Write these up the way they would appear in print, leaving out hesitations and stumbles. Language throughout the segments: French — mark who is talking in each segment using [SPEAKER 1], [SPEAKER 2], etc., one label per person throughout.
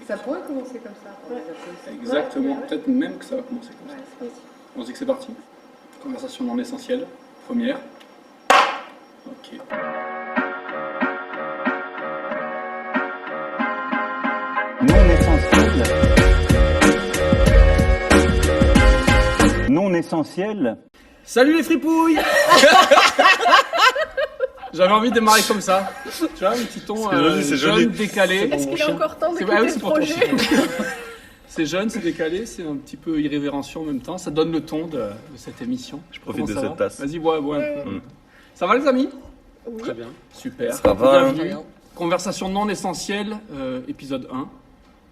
[SPEAKER 1] Ça pourrait commencer comme ça.
[SPEAKER 2] Exactement, peut-être même que ça va commencer comme ça. On se dit que c'est parti. Conversation non essentielle. Première. Ok.
[SPEAKER 3] Non essentiel. Non essentiel.
[SPEAKER 2] Salut les fripouilles. J'avais envie de démarrer comme ça. Tu vois, un petit ton
[SPEAKER 4] c'est
[SPEAKER 2] jeune,
[SPEAKER 4] joli.
[SPEAKER 2] décalé.
[SPEAKER 5] Est-ce qu'il est encore temps de
[SPEAKER 2] C'est
[SPEAKER 5] quitter
[SPEAKER 2] oui,
[SPEAKER 5] le
[SPEAKER 2] c'est pour ton
[SPEAKER 5] projet?
[SPEAKER 2] chien. C'est jeune, c'est décalé, c'est un petit peu irrévérencieux en même temps. Ça donne le ton de cette émission.
[SPEAKER 4] Je profite
[SPEAKER 2] Comment
[SPEAKER 4] de
[SPEAKER 2] ça
[SPEAKER 4] cette
[SPEAKER 2] va
[SPEAKER 4] tasse.
[SPEAKER 2] Vas-y, bois un peu. Ça va les amis?
[SPEAKER 5] Oui.
[SPEAKER 2] Très bien. Super.
[SPEAKER 4] Ça va.
[SPEAKER 2] Bienvenue. Conversation non essentielle, épisode 1,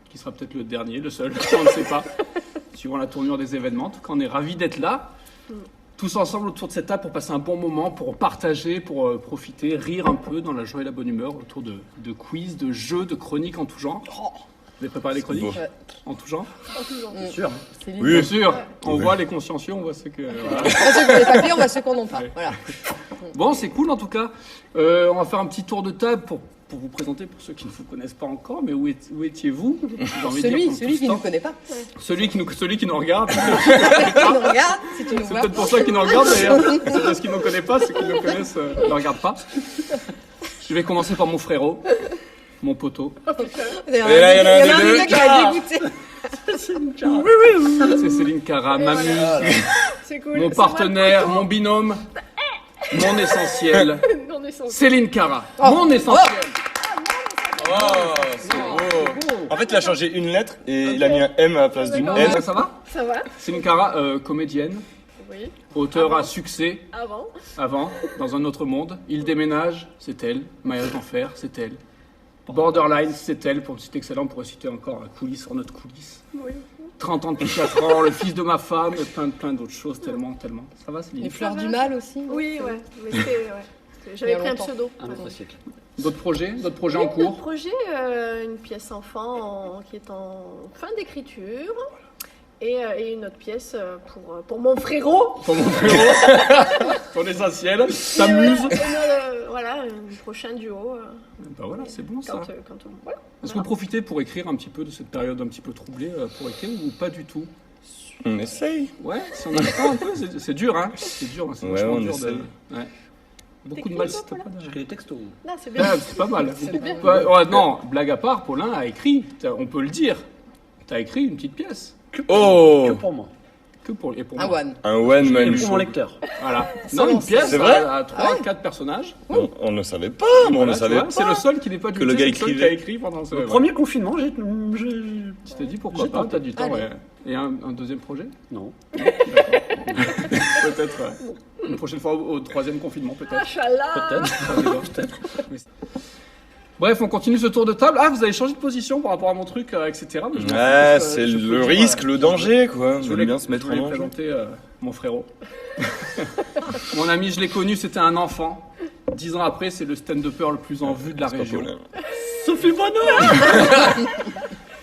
[SPEAKER 2] qui sera peut-être le dernier, le seul, on ne sait pas, suivant la tournure des événements. En tout cas, on est ravis d'être là, tous ensemble autour de cette table pour passer un bon moment, pour partager, pour profiter, rire un peu dans la joie et la bonne humeur autour de quiz, de jeux, de chroniques en tout genre. Vous avez préparé les chroniques
[SPEAKER 4] beau.
[SPEAKER 2] en tout genre?
[SPEAKER 5] En tout genre.
[SPEAKER 2] Bien sûr.
[SPEAKER 4] Oui.
[SPEAKER 2] Bien sûr. On
[SPEAKER 4] Oui.
[SPEAKER 2] voit les consciencieux, on voit ceux que... voilà.
[SPEAKER 1] On va ceux qui ont les papiers, on va ceux qui n'en ont pas.
[SPEAKER 2] Ouais.
[SPEAKER 1] Voilà.
[SPEAKER 2] Bon, c'est cool en tout cas. On va faire un petit tour de table pour vous présenter, pour ceux qui ne vous connaissent pas encore, mais où étiez-vous? J'ai envie de dire, comme
[SPEAKER 1] Celui
[SPEAKER 2] tout ce
[SPEAKER 1] qui ne
[SPEAKER 2] temps.
[SPEAKER 1] nous connaît pas.
[SPEAKER 2] Celui qui nous regarde.
[SPEAKER 1] Qui nous regarde, si tu nous
[SPEAKER 2] C'est
[SPEAKER 1] vois.
[SPEAKER 2] peut-être pour ça qu'ils nous regardent d'ailleurs. C'est parce qu'ils ne nous connaissent pas, ceux qui nous connaissent ne le regardent pas. Je vais commencer par mon frérot, mon poteau.
[SPEAKER 1] Il y en
[SPEAKER 4] là, il y en a un
[SPEAKER 1] a
[SPEAKER 4] des
[SPEAKER 1] un
[SPEAKER 4] deux.
[SPEAKER 1] des qui a dégoûté.
[SPEAKER 2] C'est Céline Cara, ma muse,
[SPEAKER 5] C'est cool.
[SPEAKER 2] mon
[SPEAKER 5] C'est
[SPEAKER 2] partenaire, mon binôme, mon essentiel.
[SPEAKER 5] moi. Non, essentiel.
[SPEAKER 2] Céline Cara, mon essentiel.
[SPEAKER 4] Oh, c'est beau. En fait, il a changé une lettre et il a mis un M à la place du
[SPEAKER 5] D'accord.
[SPEAKER 4] N.
[SPEAKER 2] Ça va?
[SPEAKER 5] Ça va?
[SPEAKER 2] Céline Cara, comédienne,
[SPEAKER 5] Oui.
[SPEAKER 2] auteur à succès.
[SPEAKER 5] Avant.
[SPEAKER 2] Avant, dans un autre monde. Il déménage, c'est elle. Maillage d'enfer, c'est elle. Borderline, c'est elle. Pour citer excellent, on pourrait citer encore la coulisse sur notre coulisse.
[SPEAKER 5] Oui.
[SPEAKER 2] 30 ans de 4 ans, le fils de ma femme, et plein d'autres choses, tellement. Ça va, Céline?
[SPEAKER 1] Les fleurs du mal aussi.
[SPEAKER 5] Oui, ouais. Mais c'était. Ouais. J'avais
[SPEAKER 1] Il y a
[SPEAKER 5] pris un
[SPEAKER 1] longtemps.
[SPEAKER 5] pseudo.
[SPEAKER 2] D'autres projets en
[SPEAKER 5] Oui,
[SPEAKER 2] cours?
[SPEAKER 5] notre projet, une pièce enfant qui est en fin d'écriture. Et une autre pièce pour mon frérot.
[SPEAKER 2] Pour mon frérot, ton essentiel, ta muse.
[SPEAKER 5] Voilà, un prochain duo.
[SPEAKER 2] Bah voilà, c'est bon ça.
[SPEAKER 5] Voilà.
[SPEAKER 2] Est-ce que vous profitez pour écrire un petit peu de cette période un petit peu troublée pour écrire ou pas du tout?
[SPEAKER 4] On essaye.
[SPEAKER 2] Ouais, si on a le temps un peu, c'est dur, hein. C'est dur, c'est
[SPEAKER 4] Ouais,
[SPEAKER 2] vachement
[SPEAKER 4] on
[SPEAKER 2] dur
[SPEAKER 4] essaye.
[SPEAKER 2] Ouais. Beaucoup de
[SPEAKER 5] T'écris,
[SPEAKER 2] mal
[SPEAKER 5] toi,
[SPEAKER 2] si t'as
[SPEAKER 5] Paulin
[SPEAKER 2] pas
[SPEAKER 6] J'écris des textos.
[SPEAKER 5] Là, c'est bien.
[SPEAKER 2] Ah, c'est pas mal.
[SPEAKER 5] bien.
[SPEAKER 2] Ouais, non, blague à part, Paulin a écrit, on peut le dire. T'as écrit une petite pièce.
[SPEAKER 4] Oh,
[SPEAKER 6] Que pour moi.
[SPEAKER 2] Que pour, et pour
[SPEAKER 1] Un
[SPEAKER 2] moi.
[SPEAKER 1] one.
[SPEAKER 4] un one
[SPEAKER 6] Et
[SPEAKER 4] man
[SPEAKER 6] pour mon
[SPEAKER 4] show.
[SPEAKER 6] lecteur.
[SPEAKER 2] Voilà.
[SPEAKER 1] Ça,
[SPEAKER 2] Non, une
[SPEAKER 1] on
[SPEAKER 2] pièce
[SPEAKER 4] C'est vrai
[SPEAKER 2] à 3-4 personnages.
[SPEAKER 4] On ne savait pas, mais on
[SPEAKER 2] Voilà,
[SPEAKER 4] ne
[SPEAKER 2] tu
[SPEAKER 4] savait
[SPEAKER 2] vois,
[SPEAKER 4] pas.
[SPEAKER 2] c'est le seul qui n'est pas du
[SPEAKER 4] Que le gars
[SPEAKER 2] c'est seul qui
[SPEAKER 4] écrivait.
[SPEAKER 2] a écrit pendant ce.
[SPEAKER 6] Le premier confinement, j'ai.
[SPEAKER 2] Tu t'es dit pourquoi
[SPEAKER 6] J'ai
[SPEAKER 2] pas,
[SPEAKER 6] tenté.
[SPEAKER 2] t'as du temps,
[SPEAKER 1] Allez.
[SPEAKER 2] ouais. Et un deuxième projet?
[SPEAKER 6] Non.
[SPEAKER 2] Peut-être. Une prochaine fois au troisième confinement, peut-être.
[SPEAKER 5] Machallah.
[SPEAKER 2] Peut-être. Bref, on continue ce tour de table. Ah, vous avez changé de position par rapport à mon truc, etc. Mais je m'en fous,
[SPEAKER 4] Ouais,
[SPEAKER 2] parce que
[SPEAKER 4] c'est
[SPEAKER 2] je peux
[SPEAKER 4] le
[SPEAKER 2] dire,
[SPEAKER 4] risque, le danger, quoi.
[SPEAKER 2] Je
[SPEAKER 4] Je
[SPEAKER 2] voulais
[SPEAKER 4] voulais bien se mettre en danger.
[SPEAKER 2] présenter mon frérot. Mon ami, je l'ai connu, c'était un enfant. 10 ans après, c'est le stand-upper le plus en vue de la
[SPEAKER 4] C'est pas
[SPEAKER 2] région.
[SPEAKER 4] Paulin.
[SPEAKER 2] Sophie Bonheur.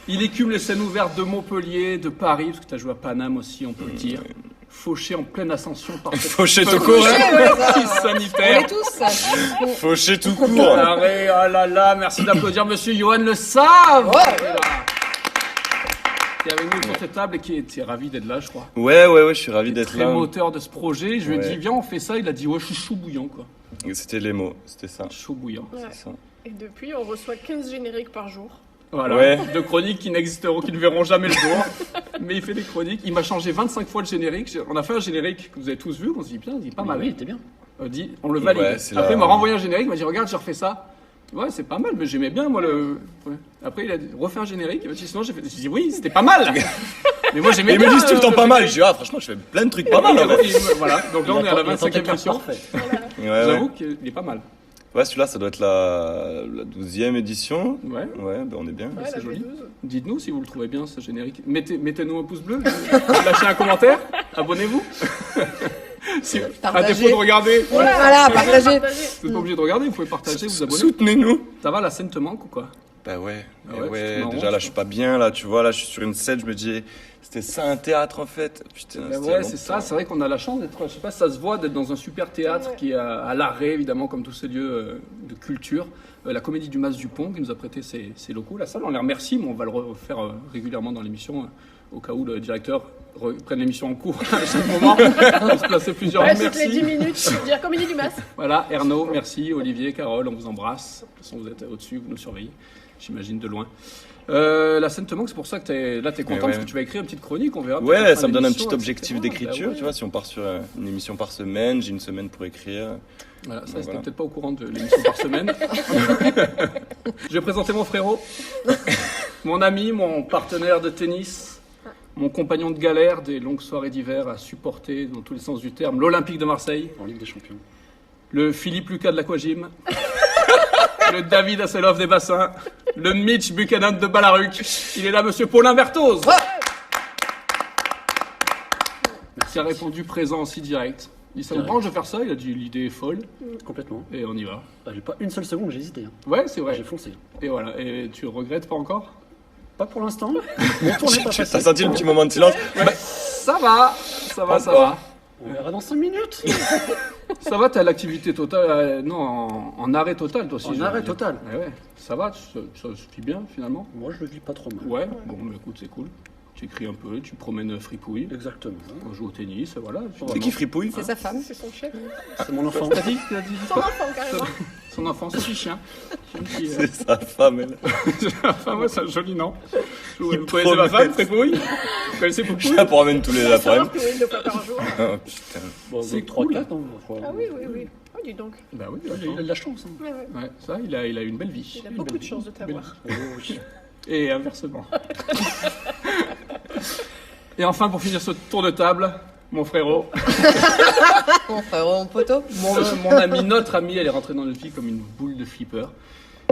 [SPEAKER 2] Il écume les scènes ouvertes de Montpellier, de Paris, parce que tu as joué à Paname aussi, on peut le dire. Fauché en pleine ascension par cette
[SPEAKER 4] Fauché tout
[SPEAKER 2] fucking
[SPEAKER 4] court, hein.
[SPEAKER 2] crise
[SPEAKER 1] On
[SPEAKER 2] sanitaire.
[SPEAKER 1] est tous.
[SPEAKER 4] Fauché tout court.
[SPEAKER 2] Arrête, oh là là, merci d'applaudir monsieur Johan Le Save. Qui est avec nous sur cette table et qui était ravi d'être là, je crois.
[SPEAKER 4] Ouais, je suis ravi d'être
[SPEAKER 2] Très
[SPEAKER 4] là.
[SPEAKER 2] moteur de ce projet. Je lui ai
[SPEAKER 4] Ouais.
[SPEAKER 2] dit, viens, on fait ça. Il a dit, ouais, je suis chaud bouillant, quoi.
[SPEAKER 4] C'était les mots, c'était ça.
[SPEAKER 2] Chaud bouillant.
[SPEAKER 5] Ouais.
[SPEAKER 4] C'est ça.
[SPEAKER 5] Et depuis, on reçoit 15 génériques par jour.
[SPEAKER 2] Voilà.
[SPEAKER 4] Ouais.
[SPEAKER 2] De chroniques qui n'existeront, qui ne verront jamais le jour. Mais il fait des chroniques. Il m'a changé 25 fois le générique. On a fait un générique que vous avez tous vu. On se dit, bien, il est pas mal.
[SPEAKER 6] Oui, t'es bien.
[SPEAKER 2] On le valide.
[SPEAKER 4] Ouais, c'est
[SPEAKER 2] Après,
[SPEAKER 4] la-
[SPEAKER 2] il m'a renvoyé un générique. Il m'a dit, regarde, j'ai refait ça. Ouais, c'est pas mal, mais j'aimais bien, moi, le. Ouais. Après, il a dit, refait un générique. Il m'a dit, sinon, j'ai dit, oui, c'était pas mal. Mais moi, j'aimais
[SPEAKER 4] Et ils
[SPEAKER 2] bien.
[SPEAKER 4] me disent tout le temps
[SPEAKER 2] le
[SPEAKER 4] pas mal. Je
[SPEAKER 2] générique.
[SPEAKER 4] dis, ah, franchement, je fais plein de trucs pas mal. en fait.
[SPEAKER 2] Voilà, donc là, on est à la 25e version.
[SPEAKER 6] Parfait.
[SPEAKER 4] Ouais,
[SPEAKER 2] J'avoue qu'il est pas mal.
[SPEAKER 4] Ouais, celui-là, ça doit être la 12e édition.
[SPEAKER 2] Ouais.
[SPEAKER 4] Ouais, ben on est bien.
[SPEAKER 5] Ouais,
[SPEAKER 2] c'est
[SPEAKER 5] la
[SPEAKER 2] joli.
[SPEAKER 5] V12.
[SPEAKER 2] Dites-nous si vous le trouvez bien, ce générique. Mettez-nous un pouce bleu, lâchez un commentaire, abonnez-vous. Si, à
[SPEAKER 1] Partagez.
[SPEAKER 2] défaut de regarder,
[SPEAKER 1] Voilà, partagez.
[SPEAKER 2] vous n'êtes pas obligé de regarder, vous pouvez partager, vous abonner.
[SPEAKER 4] Soutenez-nous.
[SPEAKER 2] Ça va, la scène te manque ou quoi?
[SPEAKER 4] Bah ouais,
[SPEAKER 2] Ah
[SPEAKER 4] eh
[SPEAKER 2] ouais,
[SPEAKER 4] ouais,
[SPEAKER 2] c'est marrant,
[SPEAKER 4] déjà là je suis pas bien là, tu vois, là je suis sur une scène, je me dis c'était ça un théâtre en fait. Putain,
[SPEAKER 2] Ben
[SPEAKER 4] c'était
[SPEAKER 2] ouais,
[SPEAKER 4] long.
[SPEAKER 2] c'est ça, c'est vrai qu'on a la chance d'être, je sais pas si ça se voit, d'être dans un super théâtre
[SPEAKER 5] Ouais.
[SPEAKER 2] qui est à l'arrêt, évidemment, comme tous ces lieux de culture. la Comédie du Mas Dupont, qui nous a prêté ses locaux. La salle, on les remercie, mais on va le refaire régulièrement dans l'émission, au cas où le directeur prenne l'émission en cours à chaque moment. On se placer plusieurs
[SPEAKER 5] Ouais,
[SPEAKER 2] mots.
[SPEAKER 5] toutes les
[SPEAKER 2] Merci.
[SPEAKER 5] 10 minutes, dire Comédie du Mas.
[SPEAKER 2] Voilà, Ernaud, merci. Olivier, Carole, on vous embrasse. De toute façon, vous êtes au-dessus, vous nous surveillez, j'imagine, de loin. La scène te manque, c'est pour ça que t'es content, parce que tu vas écrire une petite chronique, on verra. peut-être
[SPEAKER 4] Ouais,
[SPEAKER 2] en fin
[SPEAKER 4] ça me donne un
[SPEAKER 2] d'émission,
[SPEAKER 4] petit objectif
[SPEAKER 2] etc.
[SPEAKER 4] d'écriture,
[SPEAKER 2] Bah ouais.
[SPEAKER 4] tu vois, si on part sur une émission par semaine, j'ai une semaine pour écrire.
[SPEAKER 2] Voilà, ça,
[SPEAKER 4] Donc,
[SPEAKER 2] c'était
[SPEAKER 4] voilà.
[SPEAKER 2] peut-être pas au courant de l'émission par semaine. Je vais présenter mon frérot, mon ami, mon partenaire de tennis, mon compagnon de galère des longues soirées d'hiver à supporter dans tous les sens du terme, l'Olympique de Marseille,
[SPEAKER 6] En Ligue des Champions.
[SPEAKER 2] le Philippe Lucas de l'Aquagym, le David Hasselhoff des bassins, le Mitch Buchanan de Ballaruc. Il est là, monsieur Paulin Berthoz. Qui a répondu présent aussi direct. Il dit, ça me branche de faire ça, il a dit l'idée est folle,
[SPEAKER 6] Complètement.
[SPEAKER 2] et on y va.
[SPEAKER 6] Ah, j'ai pas une seule seconde, j'ai hésité. Hein.
[SPEAKER 2] Ouais, c'est vrai.
[SPEAKER 6] J'ai foncé.
[SPEAKER 2] Et voilà, et tu regrettes pas encore?
[SPEAKER 6] Pas pour l'instant. Mon tour n'est pas
[SPEAKER 4] T'as
[SPEAKER 6] passé.
[SPEAKER 4] senti le petit moment de silence?
[SPEAKER 2] Ça va, ça va, ça va.
[SPEAKER 6] On verra dans 5 minutes.
[SPEAKER 2] Ça va, t'as l'activité totale, non, en arrêt total toi aussi.
[SPEAKER 6] En
[SPEAKER 2] je veux
[SPEAKER 6] arrêt
[SPEAKER 2] dire.
[SPEAKER 6] total.
[SPEAKER 2] Ouais, ça va, ça suffit bien finalement.
[SPEAKER 6] Moi, je le vis pas trop mal.
[SPEAKER 2] Ouais, bon, mais écoute, c'est cool. Tu écris un peu, tu promènes fripouille,
[SPEAKER 6] Exactement.
[SPEAKER 2] on joue au tennis, voilà.
[SPEAKER 4] C'est qui Fripouille?
[SPEAKER 1] C'est sa femme.
[SPEAKER 5] C'est son chef.
[SPEAKER 6] C'est mon enfant.
[SPEAKER 2] T'as dit, t'as dit
[SPEAKER 5] Son enfant, carrément.
[SPEAKER 2] son enfant, c'est son chien.
[SPEAKER 4] C'est sa femme, elle.
[SPEAKER 2] Enfin, moi, c'est un joli nom. Vous
[SPEAKER 4] Il
[SPEAKER 2] connaissez ma
[SPEAKER 4] promet.
[SPEAKER 2] femme, Fripouille? Vous connaissez
[SPEAKER 4] Je
[SPEAKER 2] Fripouille?
[SPEAKER 4] la promène tous les
[SPEAKER 5] Ça va,
[SPEAKER 4] après-midi.
[SPEAKER 5] plus 2 fois par jour.
[SPEAKER 4] Oh putain.
[SPEAKER 6] Bon,
[SPEAKER 2] C'est
[SPEAKER 6] 3,
[SPEAKER 2] cool.
[SPEAKER 6] 4, hein,
[SPEAKER 5] Ah oui, oui, oui. Oh, dis donc.
[SPEAKER 2] Bah oui,
[SPEAKER 6] Il a de la chance. Hein.
[SPEAKER 5] Ouais, ouais.
[SPEAKER 2] ouais, ça, il a une belle vie.
[SPEAKER 5] Il a beaucoup de chance de t'avoir.
[SPEAKER 6] Oh, oui.
[SPEAKER 2] Et inversement. Et enfin, pour finir ce tour de table, mon frérot,
[SPEAKER 1] Mon frère, mon poteau.
[SPEAKER 2] mon ami, notre ami, elle est rentrée dans notre vie comme une boule de flipper.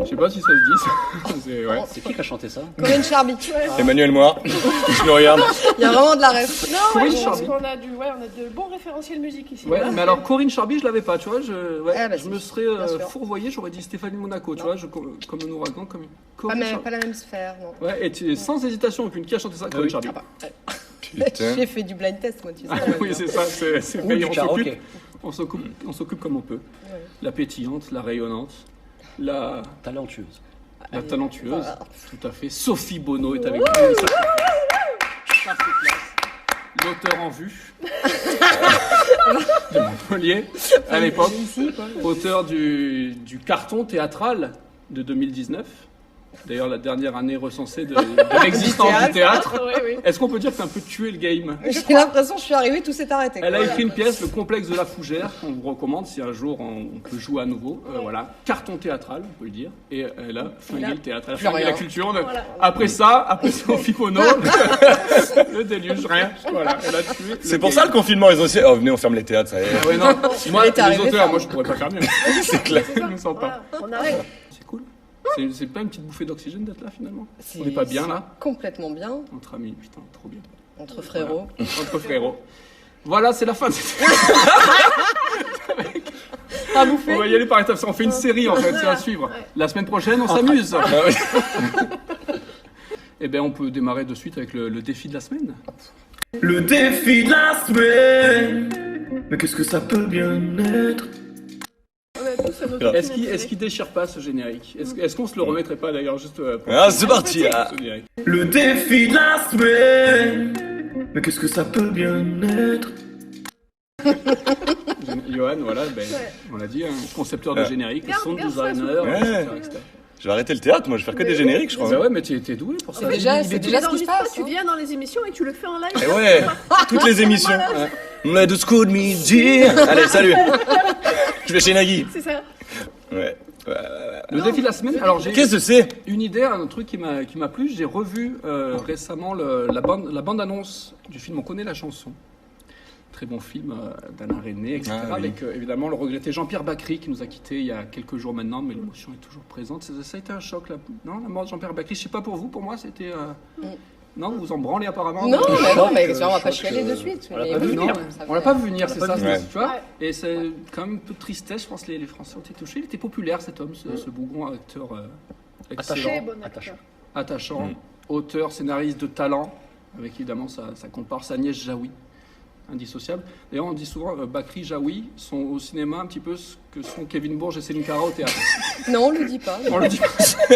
[SPEAKER 2] Je sais pas si ça se dit. C'est, ouais.
[SPEAKER 6] C'est qui a chanté ça?
[SPEAKER 1] Corinne Charby.
[SPEAKER 4] Emmanuel Moir, je me regarde.
[SPEAKER 1] Il y a vraiment de la ref.
[SPEAKER 5] Non,
[SPEAKER 2] Corinne
[SPEAKER 5] ouais, je pense
[SPEAKER 2] Charby.
[SPEAKER 5] qu'on a on a de bons référentiels musique ici.
[SPEAKER 2] Ouais, mais alors Corinne Charby, je l'avais pas, tu vois.
[SPEAKER 1] Ah, bah,
[SPEAKER 2] je me serais
[SPEAKER 1] bien sûr.
[SPEAKER 2] fourvoyé, j'aurais dit Stéphanie Monaco, tu vois, comme un ouragan, comme une. Corinne Charby.
[SPEAKER 1] Pas la même sphère, non.
[SPEAKER 2] Ouais, et sans hésitation, aucune qui a chanté ça, Corinne
[SPEAKER 6] oui.
[SPEAKER 2] Charby.
[SPEAKER 1] Ah bah,
[SPEAKER 4] Putain.
[SPEAKER 1] j'ai fait du blind test, moi, tu sais.
[SPEAKER 2] Oui, c'est ça, c'est
[SPEAKER 6] Ou
[SPEAKER 2] payé,
[SPEAKER 6] du karaoké.
[SPEAKER 2] on s'occupe comme on peut. La pétillante, la rayonnante, la
[SPEAKER 6] Talentueuse.
[SPEAKER 2] talentueuse,
[SPEAKER 1] Voilà.
[SPEAKER 2] tout à fait. Sophie Bonneau est avec nous. L'auteur en vue de Montpellier, à l'époque,
[SPEAKER 1] Ici, quoi.
[SPEAKER 2] auteur du carton théâtral de 2019. D'ailleurs, la dernière année recensée de l'existence du théâtre.
[SPEAKER 5] Oui, oui.
[SPEAKER 2] Est-ce qu'on peut dire que t'as un peu tué le game?
[SPEAKER 1] J'ai l'impression que je suis arrivée, tout s'est arrêté.
[SPEAKER 2] Elle
[SPEAKER 1] quoi.
[SPEAKER 2] a écrit une pièce, Le complexe de la fougère, qu'on vous recommande si un jour on peut jouer à nouveau. Voilà, carton théâtral, on peut le dire. Et elle a flingué le théâtre, elle a
[SPEAKER 1] plus
[SPEAKER 2] flingué
[SPEAKER 1] rien.
[SPEAKER 2] la culture.
[SPEAKER 5] Voilà.
[SPEAKER 2] Après Sophie Pono, le déluge, rien. Voilà, elle a tué.
[SPEAKER 4] C'est pour ça le confinement, ils ont aussi. Oh, venez, on ferme les théâtres, ça y est.
[SPEAKER 2] Ah ouais, non. Moi,
[SPEAKER 1] était
[SPEAKER 2] les
[SPEAKER 1] arrivé,
[SPEAKER 2] auteurs,
[SPEAKER 1] ça.
[SPEAKER 2] moi je pourrais pas faire mieux.
[SPEAKER 4] C'est clair.
[SPEAKER 2] Je me sens pas.
[SPEAKER 5] Voilà, on arrête.
[SPEAKER 2] C'est cool. C'est pas une petite bouffée d'oxygène d'être là finalement?
[SPEAKER 1] C'est-
[SPEAKER 2] On n'est pas bien là?
[SPEAKER 1] Complètement bien,
[SPEAKER 2] Entre amis, putain, trop bien.
[SPEAKER 1] entre frérots.
[SPEAKER 2] Entre frérots. Voilà, c'est la fin de cette...
[SPEAKER 1] Pas
[SPEAKER 2] On
[SPEAKER 1] bouffé.
[SPEAKER 2] va y aller par étapes. On fait une série en fait, c'est à suivre. La semaine prochaine, on s'amuse.
[SPEAKER 4] Ah ouais.
[SPEAKER 2] Eh bien, on peut démarrer de suite avec le défi de la semaine.
[SPEAKER 7] Le défi de la semaine. Mais qu'est-ce que ça peut bien être?
[SPEAKER 5] On a tous un autre
[SPEAKER 2] Est-ce qu'il déchire pas ce générique? Est-ce qu'on se le remettrait pas d'ailleurs juste pour
[SPEAKER 4] Ah, c'est parti. Ah.
[SPEAKER 2] ce générique?
[SPEAKER 7] Le défi de la semaine. Mais qu'est-ce que ça peut bien être?
[SPEAKER 2] Johan, voilà, ben, on l'a dit, un concepteur de générique,
[SPEAKER 5] Garde,
[SPEAKER 2] sound
[SPEAKER 5] garde ça,
[SPEAKER 2] designer,
[SPEAKER 4] Ouais.
[SPEAKER 2] etc.
[SPEAKER 4] Je vais arrêter le théâtre, moi je vais faire que des génériques, je crois.
[SPEAKER 2] Bah ouais, mais t'es doué pour ça.
[SPEAKER 1] C'est déjà,
[SPEAKER 5] Tu
[SPEAKER 1] c'est
[SPEAKER 5] les
[SPEAKER 1] déjà ce qui se
[SPEAKER 5] enregistres pas,
[SPEAKER 1] passe.
[SPEAKER 5] tu
[SPEAKER 1] hein.
[SPEAKER 5] viens dans les émissions et tu le fais en live.
[SPEAKER 4] Et ouais, toutes les émissions. Let us call me dear. Allez, salut. Je vais chez Nagui.
[SPEAKER 5] C'est ça.
[SPEAKER 4] Ouais.
[SPEAKER 2] Le défi de la semaine, alors j'ai
[SPEAKER 4] Qu'est-ce que c'est?
[SPEAKER 2] une idée, un truc qui m'a plu. J'ai revu récemment la bande-annonce du film On connaît la chanson. Très bon film d'Alain René, etc.
[SPEAKER 4] Ah, oui.
[SPEAKER 2] Avec évidemment le regretté Jean-Pierre Bacry qui nous a quittés il y a quelques jours maintenant, mais l'émotion est toujours présente. Ça a été un choc, là. Non, la mort de Jean-Pierre Bacry. Je sais pas pour vous, pour moi c'était. Non, vous en branlez apparemment.
[SPEAKER 1] Non, mais non, mais
[SPEAKER 6] choc,
[SPEAKER 1] on va pas
[SPEAKER 6] choc,
[SPEAKER 1] chialer de suite.
[SPEAKER 6] on l'a
[SPEAKER 1] mais
[SPEAKER 6] pas vu
[SPEAKER 1] oui,
[SPEAKER 2] venir.
[SPEAKER 1] ça
[SPEAKER 2] On l'a
[SPEAKER 1] fait-
[SPEAKER 2] pas vu venir, c'est ça,
[SPEAKER 4] vu.
[SPEAKER 2] c'est-
[SPEAKER 4] Ouais.
[SPEAKER 2] tu vois.
[SPEAKER 5] Ouais.
[SPEAKER 2] Et c'est quand même un peu de tristesse, je pense, les Français ont été touchés. Il était populaire cet homme, ce bougon acteur excellent,
[SPEAKER 5] Très bon acteur.
[SPEAKER 6] Attachant.
[SPEAKER 2] attachant, auteur, scénariste de talent, avec évidemment sa comparse Agnès Jaoui. indissociable. D'ailleurs, on dit souvent Bakri, Jaoui sont au cinéma un petit peu ce que sont Kevin Bourge et Céline Cara au théâtre.
[SPEAKER 1] Non, on le dit pas.
[SPEAKER 2] On le dit pas.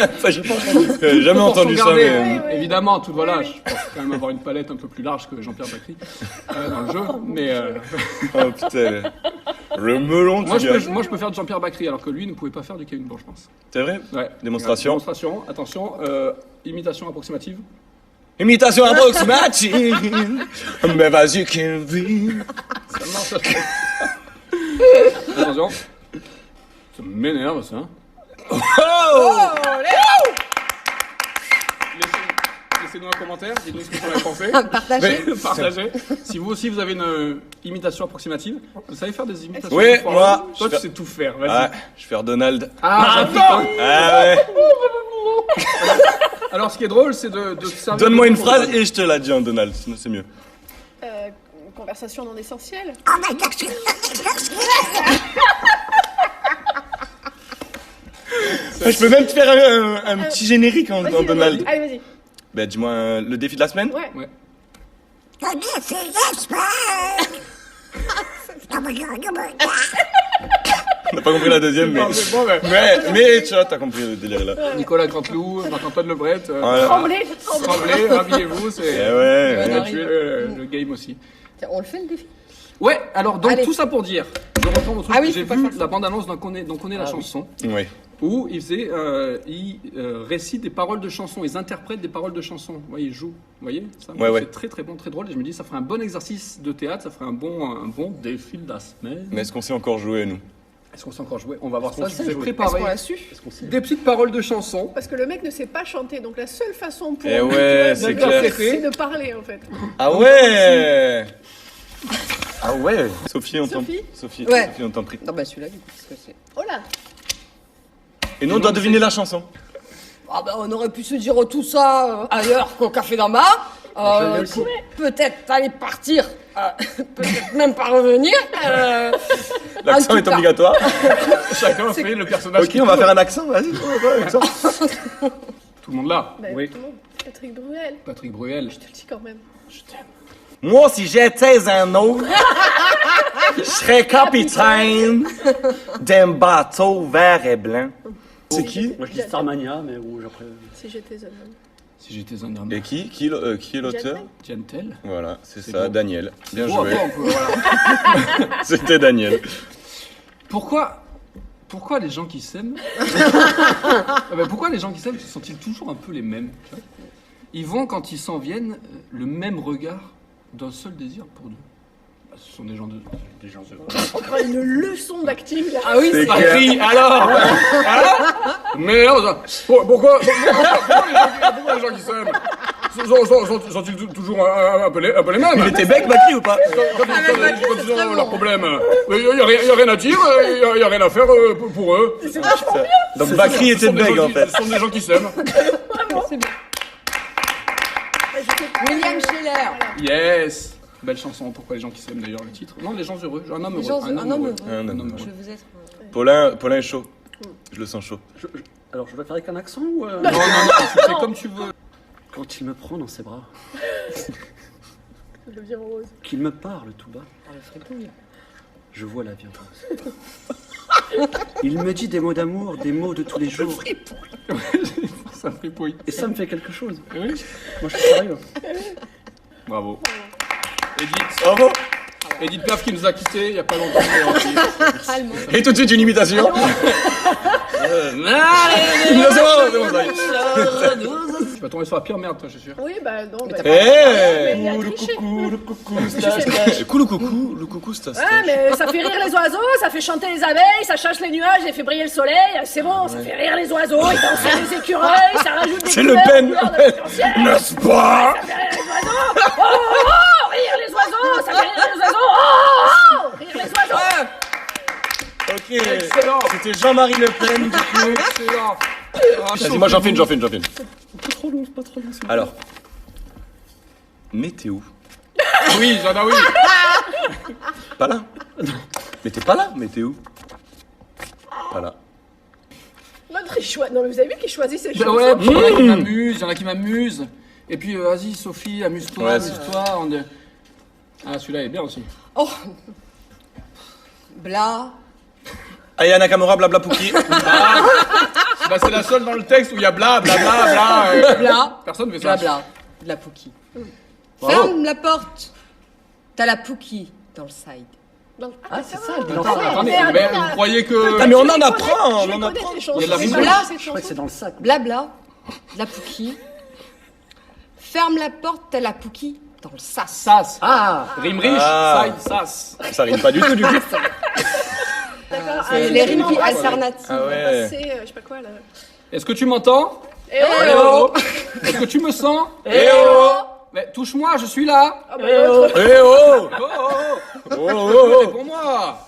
[SPEAKER 4] Enfin, j'ai jamais entendu ça,
[SPEAKER 2] Garder,
[SPEAKER 4] mais.
[SPEAKER 5] Oui.
[SPEAKER 2] évidemment, tout voilà, je pense quand même avoir une palette un peu plus large que Jean-Pierre Bakri dans le jeu. Mais
[SPEAKER 4] Oh putain. Le melon du
[SPEAKER 2] moi, je
[SPEAKER 4] gars.
[SPEAKER 2] peux faire de Jean-Pierre Bakri, alors que lui ne pouvait pas faire du Kevin Bourge, je pense.
[SPEAKER 4] C'est vrai?
[SPEAKER 2] Ouais.
[SPEAKER 4] Démonstration.
[SPEAKER 2] Démonstration, attention, imitation approximative.
[SPEAKER 4] Imitation approximative. Mais vas-y, Kevin.
[SPEAKER 2] Ça marche. Attention. Ça m'énerve, ça.
[SPEAKER 4] Oh!
[SPEAKER 2] Laissez-nous un commentaire, dites-nous ce que vous en avez pensé.
[SPEAKER 1] Partagez.
[SPEAKER 2] Partagez. Si vous aussi vous avez une imitation approximative, vous savez faire des imitations?
[SPEAKER 4] Oui,
[SPEAKER 2] fortes.
[SPEAKER 4] moi,
[SPEAKER 2] Toi,
[SPEAKER 4] je
[SPEAKER 2] tu
[SPEAKER 4] fais-
[SPEAKER 2] sais tout faire, vas-y.
[SPEAKER 4] Ouais, je vais faire Donald.
[SPEAKER 2] Ah, attends.
[SPEAKER 4] Ah ouais.
[SPEAKER 2] Alors, ce qui est drôle, c'est de servir.
[SPEAKER 4] Donne-moi
[SPEAKER 2] de
[SPEAKER 4] une phrase
[SPEAKER 2] contrôle.
[SPEAKER 4] et je te la dis en Donald, sinon c'est mieux.
[SPEAKER 5] Conversation non essentielle.
[SPEAKER 4] Je peux même te faire un petit générique en
[SPEAKER 5] Vas-y,
[SPEAKER 4] Donald.
[SPEAKER 5] Allez, vas-y.
[SPEAKER 4] Bah dis-moi le défi de la semaine.
[SPEAKER 5] Ouais.
[SPEAKER 2] Ouais.
[SPEAKER 4] On n'a pas compris la deuxième, mais...
[SPEAKER 2] Non, mais bon, ben,
[SPEAKER 4] Mais tu vois, t'as compris le délire là.
[SPEAKER 2] Nicolas Canteloup, Marc-Antoine Lebret.
[SPEAKER 4] Voilà.
[SPEAKER 5] Tremblez.
[SPEAKER 2] Tremblez, rhabillez-vous, c'est.
[SPEAKER 4] Eh ouais,
[SPEAKER 1] On
[SPEAKER 2] On a
[SPEAKER 1] arrive.
[SPEAKER 2] tué le game aussi.
[SPEAKER 1] Tiens, on le fait le défi.
[SPEAKER 2] Ouais, alors donc
[SPEAKER 1] Allez.
[SPEAKER 2] tout ça pour dire, je reprends au truc,
[SPEAKER 1] Ah oui,
[SPEAKER 2] j'ai
[SPEAKER 1] faut pas
[SPEAKER 2] vu
[SPEAKER 1] faire ça.
[SPEAKER 2] la bande-annonce d'On connaît la chanson,
[SPEAKER 4] ouais.
[SPEAKER 2] où il faisait, récite des paroles de chansons, ils interprètent des paroles de chansons, vous voyez, ils jouent, vous voyez, ça,
[SPEAKER 4] Ouais, ouais.
[SPEAKER 2] c'est très très bon, très drôle, et je me dis, ça ferait un bon exercice de théâtre, ça ferait un bon défi de la semaine.
[SPEAKER 4] Mais est-ce qu'on sait encore jouer, nous?
[SPEAKER 2] Est-ce qu'on sait encore jouer? On va voir ça, je
[SPEAKER 1] sait
[SPEAKER 2] vous ai
[SPEAKER 1] jouer. Est-ce
[SPEAKER 2] préparé
[SPEAKER 1] qu'on l'a su?
[SPEAKER 2] des petites paroles de chansons.
[SPEAKER 5] Parce que le mec ne sait pas chanter, donc la seule façon pour
[SPEAKER 4] Eh
[SPEAKER 5] lui,
[SPEAKER 4] ouais,
[SPEAKER 5] tu vois,
[SPEAKER 4] c'est
[SPEAKER 5] d'interpréter,
[SPEAKER 2] clair.
[SPEAKER 5] c'est de parler en fait.
[SPEAKER 4] Ah ouais. Ah ouais. Sophie, on t'en
[SPEAKER 5] Sophie
[SPEAKER 4] Sophie,
[SPEAKER 1] Ouais.
[SPEAKER 4] Sophie, on t'en prie.
[SPEAKER 1] Non, bah celui-là, du coup, qu'est-ce que c'est?
[SPEAKER 5] Oh là.
[SPEAKER 4] Et nous, on doit deviner la chanson.
[SPEAKER 1] Ah bah on aurait pu se dire tout ça ailleurs qu'au Café d'Amba. Peut-être aller partir, peut-être même pas revenir.
[SPEAKER 4] L'accent
[SPEAKER 1] en
[SPEAKER 4] est
[SPEAKER 1] tout cas.
[SPEAKER 4] obligatoire.
[SPEAKER 2] Chacun fait le personnage.
[SPEAKER 4] Ok,
[SPEAKER 2] qu'il
[SPEAKER 4] on va
[SPEAKER 2] peut.
[SPEAKER 4] faire un accent, vas-y. on va faire un accent.
[SPEAKER 2] Tout le monde là.
[SPEAKER 5] Bah,
[SPEAKER 6] Oui.
[SPEAKER 5] tout le monde. Patrick Bruel.
[SPEAKER 2] Patrick Bruel.
[SPEAKER 5] Je te le dis quand même.
[SPEAKER 2] Je t'aime.
[SPEAKER 4] Moi, si j'étais un autre, je serais capitaine d'un bateau vert et blanc. C'est qui?
[SPEAKER 6] Moi je dis Starmania, mais bon, après.
[SPEAKER 5] Si j'étais un homme.
[SPEAKER 2] Si j'étais un homme.
[SPEAKER 4] Et qui est l'auteur?
[SPEAKER 2] Gentel.
[SPEAKER 4] Voilà, c'est
[SPEAKER 2] C'est
[SPEAKER 4] ça,
[SPEAKER 2] beau.
[SPEAKER 4] Daniel. Bien
[SPEAKER 2] Bon,
[SPEAKER 4] joué.
[SPEAKER 2] après, on peut- voilà.
[SPEAKER 4] C'était Daniel.
[SPEAKER 2] Pourquoi les gens qui s'aiment Ah ben, pourquoi les gens qui s'aiment sont-ils toujours un peu les mêmes, tu vois? Ils vont, quand ils s'en viennent, le même regard d'un seul désir pour deux. Bah, ce sont des gens heureux.
[SPEAKER 5] Encore une leçon d'acting là.
[SPEAKER 1] Ah oui,
[SPEAKER 4] C'est
[SPEAKER 1] c'est
[SPEAKER 4] clair.
[SPEAKER 2] Paris, alors Merde pourquoi les gens qui s'aiment sont-ils toujours un peu les mêmes?
[SPEAKER 4] Il était bec, Bakri, ou pas?
[SPEAKER 2] Quand ils ont leurs problèmes, il n'y a rien à dire, il n'y a rien à faire pour eux.
[SPEAKER 4] Donc Bakri était bec, en fait.
[SPEAKER 2] Ce sont des gens qui s'aiment.
[SPEAKER 1] William Scheller.
[SPEAKER 2] Yes. Belle chanson, pourquoi les gens qui s'aiment d'ailleurs le titre. Non, les gens heureux, un homme
[SPEAKER 1] Les
[SPEAKER 2] heureux.
[SPEAKER 1] gens- un homme heureux.
[SPEAKER 4] Un homme heureux.
[SPEAKER 1] Je veux être.
[SPEAKER 4] Paulin est chaud. Je le sens chaud.
[SPEAKER 6] Alors je dois faire avec un accent ou.
[SPEAKER 2] Non, tu fais comme tu veux.
[SPEAKER 6] Quand il me prend dans ses bras,
[SPEAKER 5] Je deviens rose.
[SPEAKER 6] qu'il me parle tout bas,
[SPEAKER 1] Par le fripouille.
[SPEAKER 6] je vois la vie en rose. Il me dit des mots d'amour, des mots de tous les jours,
[SPEAKER 2] Ça fripouille.
[SPEAKER 6] et ça me fait quelque chose.
[SPEAKER 2] Oui.
[SPEAKER 6] Moi je suis sérieux.
[SPEAKER 2] Bravo.
[SPEAKER 4] Bravo.
[SPEAKER 2] Edith Piaf qui nous a quittés il n'y a pas longtemps.
[SPEAKER 1] Allemand.
[SPEAKER 4] Et tout de suite une imitation.
[SPEAKER 2] Tu vas tomber sur la pire merde, toi, je suis sûr.
[SPEAKER 5] Oui, bah non. Bah,
[SPEAKER 4] Eh.
[SPEAKER 5] mais il a triché.
[SPEAKER 4] Le coucou, c'est ça.
[SPEAKER 5] Ouais, mais ça fait rire les oiseaux, ça fait chanter les abeilles, ça chasse les nuages et fait briller le soleil. C'est bon, ça fait rire les oiseaux, et danser les écureuils, ça rajoute des
[SPEAKER 4] C'est Le
[SPEAKER 5] couleurs aux
[SPEAKER 4] Pen.
[SPEAKER 5] couleurs de l'arc-en-ciel.
[SPEAKER 4] N'est-ce pas?
[SPEAKER 5] Ça fait rire les oiseaux. Oh, oh, oh, rire les oiseaux, ça fait rire les oiseaux. Oh, oh, oh, rire les oiseaux.
[SPEAKER 4] Ok.
[SPEAKER 2] Excellent.
[SPEAKER 4] C'était Jean-Marie Le Pen, du coup.
[SPEAKER 2] Excellent.
[SPEAKER 4] Vas-y, moi j'en fais une.
[SPEAKER 6] Pas trop long, pas trop long. s'il vous plaît.
[SPEAKER 4] Alors. Météo.
[SPEAKER 2] Oui, j'en ai oui.
[SPEAKER 4] Pas là. Mais t'es pas là, météo. Pas là.
[SPEAKER 5] L'autre, il choisit. Non, mais vous avez vu qu'il choisit ses
[SPEAKER 2] Ben
[SPEAKER 5] chansons.
[SPEAKER 2] ouais, puis il y en a qui m'amusent, il y en a qui m'amusent. Et puis, vas-y, Sophie, amuse-toi,
[SPEAKER 4] Ouais,
[SPEAKER 2] amuse-toi. Ah, celui-là est bien aussi.
[SPEAKER 1] Oh. Bla.
[SPEAKER 4] Aya Nakamura, blabla Pouki.
[SPEAKER 2] Bah, c'est la seule dans le texte où il y a bla, bla, bla, bla.
[SPEAKER 1] Bla.
[SPEAKER 2] Personne fait ça.
[SPEAKER 1] Blabla. De la Pouki.
[SPEAKER 2] Bravo.
[SPEAKER 1] Ferme la porte. T'as la Pouki dans le side.
[SPEAKER 6] Ah, c'est ça,
[SPEAKER 2] Attendez,
[SPEAKER 5] mais
[SPEAKER 2] mais
[SPEAKER 5] attends,
[SPEAKER 2] vous croyez que...
[SPEAKER 4] Ah, mais on en apprend, on en apprend.
[SPEAKER 2] Il y a de la rime.
[SPEAKER 1] Bla.
[SPEAKER 6] Je crois que c'est dans le sac.
[SPEAKER 1] Blabla. De la Pouki. Ferme la porte. T'as la Pouki dans le sas.
[SPEAKER 2] Sas.
[SPEAKER 6] Ah,
[SPEAKER 2] Rime riche,
[SPEAKER 4] Ah.
[SPEAKER 2] side, sas.
[SPEAKER 4] Ça rime pas du tout, du coup.
[SPEAKER 5] D'accord.
[SPEAKER 1] C'est les rimes alternatives.
[SPEAKER 4] Ah ouais.
[SPEAKER 5] Je sais pas quoi là.
[SPEAKER 2] Est-ce que tu m'entends?
[SPEAKER 5] Eh
[SPEAKER 1] Eh oh.
[SPEAKER 2] Est-ce que tu me sens?
[SPEAKER 4] Eh oh!
[SPEAKER 2] Mais touche-moi, je suis là.
[SPEAKER 5] Ah, bah, l'autre.
[SPEAKER 4] Eh oh!
[SPEAKER 2] Oh, oh,
[SPEAKER 4] Oh oh!
[SPEAKER 2] réponds-moi.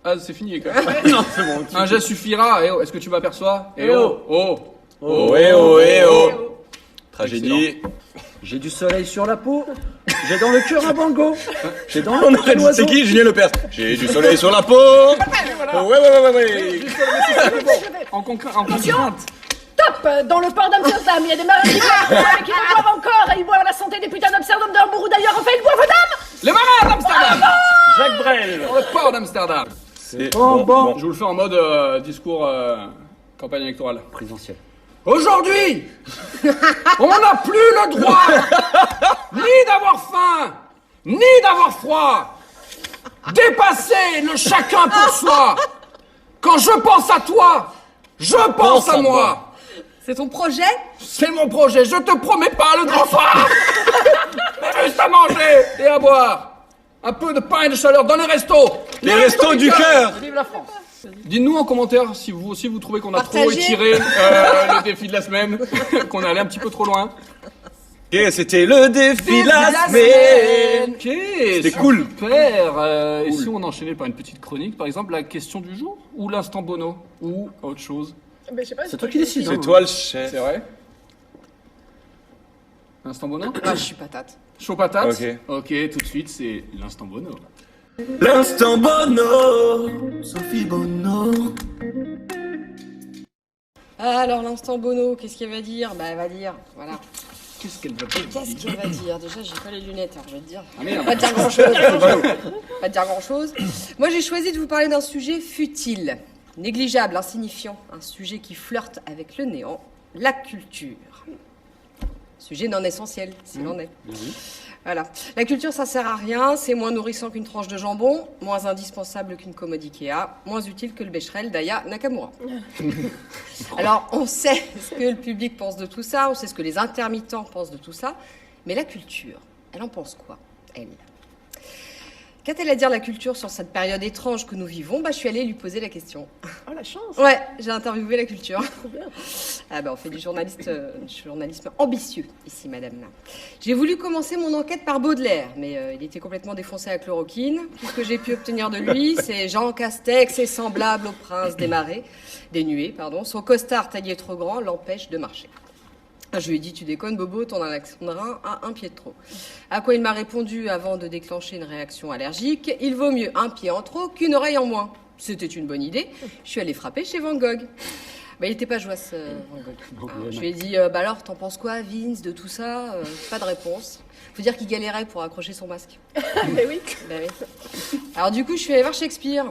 [SPEAKER 2] Ah, c'est fini, quand même.
[SPEAKER 6] non, c'est bon.
[SPEAKER 2] Un geste suffira. Eh oh, est-ce que tu m'aperçois? Eh oh, oh.
[SPEAKER 4] Oh, eh oh, eh oh! Tragédie.
[SPEAKER 6] J'ai du soleil sur la peau. J'ai dans le cœur un bango. J'ai dans le cœur un oiseau.
[SPEAKER 4] C'est qui, Julien Lepers? J'ai du soleil sur la peau! Oh, ouais.
[SPEAKER 2] En contrainte.
[SPEAKER 5] Top. Dans le port d'Amsterdam, il y a des marins qui boivent encore et ils boivent la santé des putains d'Amsterdam d'Hambourg ou d'ailleurs. Enfin, ils boivent dames.
[SPEAKER 2] Les marins d'Amsterdam.
[SPEAKER 6] Jacques Brel.
[SPEAKER 2] Dans le port d'Amsterdam.
[SPEAKER 4] C'est
[SPEAKER 6] bon.
[SPEAKER 2] Je vous le fais en mode discours campagne électorale.
[SPEAKER 6] Présidentiel.
[SPEAKER 2] Aujourd'hui, on n'a plus le droit ni d'avoir faim, ni d'avoir froid. Dépasser le chacun pour soi. Quand je pense à toi, je pense à moi.
[SPEAKER 1] C'est ton projet?
[SPEAKER 2] C'est mon projet, je te promets pas le grand soir. Mais juste à manger et à boire. Un peu de pain et de chaleur dans les restos.
[SPEAKER 4] Les restos du cœur!
[SPEAKER 6] Vive la France.
[SPEAKER 2] Dites-nous en commentaire si vous aussi vous trouvez qu'on a trop
[SPEAKER 1] Partagez.
[SPEAKER 2] étiré le défi de la semaine, qu'on est allé un petit peu trop loin.
[SPEAKER 4] Ok, c'était le défi de la
[SPEAKER 1] la
[SPEAKER 4] semaine!
[SPEAKER 2] Ok,
[SPEAKER 4] C'était cool.
[SPEAKER 2] Super. Et si on enchaînait par une petite chronique, par exemple la question du jour ou l'instant Bono ou autre chose?
[SPEAKER 5] Mais je sais pas.
[SPEAKER 6] C'est toi qui décides.
[SPEAKER 4] C'est
[SPEAKER 6] hein.
[SPEAKER 4] toi le chef.
[SPEAKER 2] C'est vrai? L'instant Bono?
[SPEAKER 1] Ah, je suis patate.
[SPEAKER 2] Chaud patate?
[SPEAKER 4] Ok.
[SPEAKER 2] Ok, tout de suite c'est l'instant Bono.
[SPEAKER 7] L'instant Bono, Sophie Bono.
[SPEAKER 1] Alors, l'instant Bono, qu'est-ce qu'elle va dire? Bah, elle va dire, voilà.
[SPEAKER 2] Qu'est-ce qu'elle va dire?
[SPEAKER 1] Qu'est-ce qu'elle va dire? Déjà, j'ai pas les lunettes, alors je vais te dire.
[SPEAKER 2] Ah merde.
[SPEAKER 1] Pas te dire grand-chose. Pas te dire grand-chose. Moi, j'ai choisi de vous parler d'un sujet futile, négligeable, insignifiant. Un sujet qui flirte avec le néant, la culture. Sujet non essentiel, s'il en est. Voilà. La culture, ça sert à rien, c'est moins nourrissant qu'une tranche de jambon, moins indispensable qu'une commode Ikea, moins utile que le Becherel d'Aya Nakamura. Alors, on sait ce que le public pense de tout ça, on sait ce que les intermittents pensent de tout ça, mais la culture, elle en pense quoi, elle? Qu'a-t-elle à dire la culture sur cette période étrange que nous vivons? Bah, je suis allée lui poser la question.
[SPEAKER 5] Oh la chance.
[SPEAKER 1] Ouais, j'ai interviewé la culture.
[SPEAKER 5] Trop bien.
[SPEAKER 1] Ah bah on fait du journalisme ambitieux ici, madame. J'ai voulu commencer mon enquête par Baudelaire, mais il était complètement défoncé à la chloroquine. Tout ce que j'ai pu obtenir de lui, c'est Jean Castex et semblable au prince des nuées. Son costard taillé trop grand l'empêche de marcher. Je lui ai dit, tu déconnes, Bobo, ton alexandrin a un pied de trop. À quoi il m'a répondu, avant de déclencher une réaction allergique, il vaut mieux un pied en trop qu'une oreille en moins. C'était une bonne idée. Je suis allée frapper chez Van Gogh. Bah, il était pas joyeux, Van Gogh. Alors, je lui ai dit, bah alors, t'en penses quoi, Vince, de tout ça? Pas de réponse. Faut dire qu'il galérait pour accrocher son masque.
[SPEAKER 5] Mais oui.
[SPEAKER 1] Bah oui. Alors du coup, je suis allée voir Shakespeare,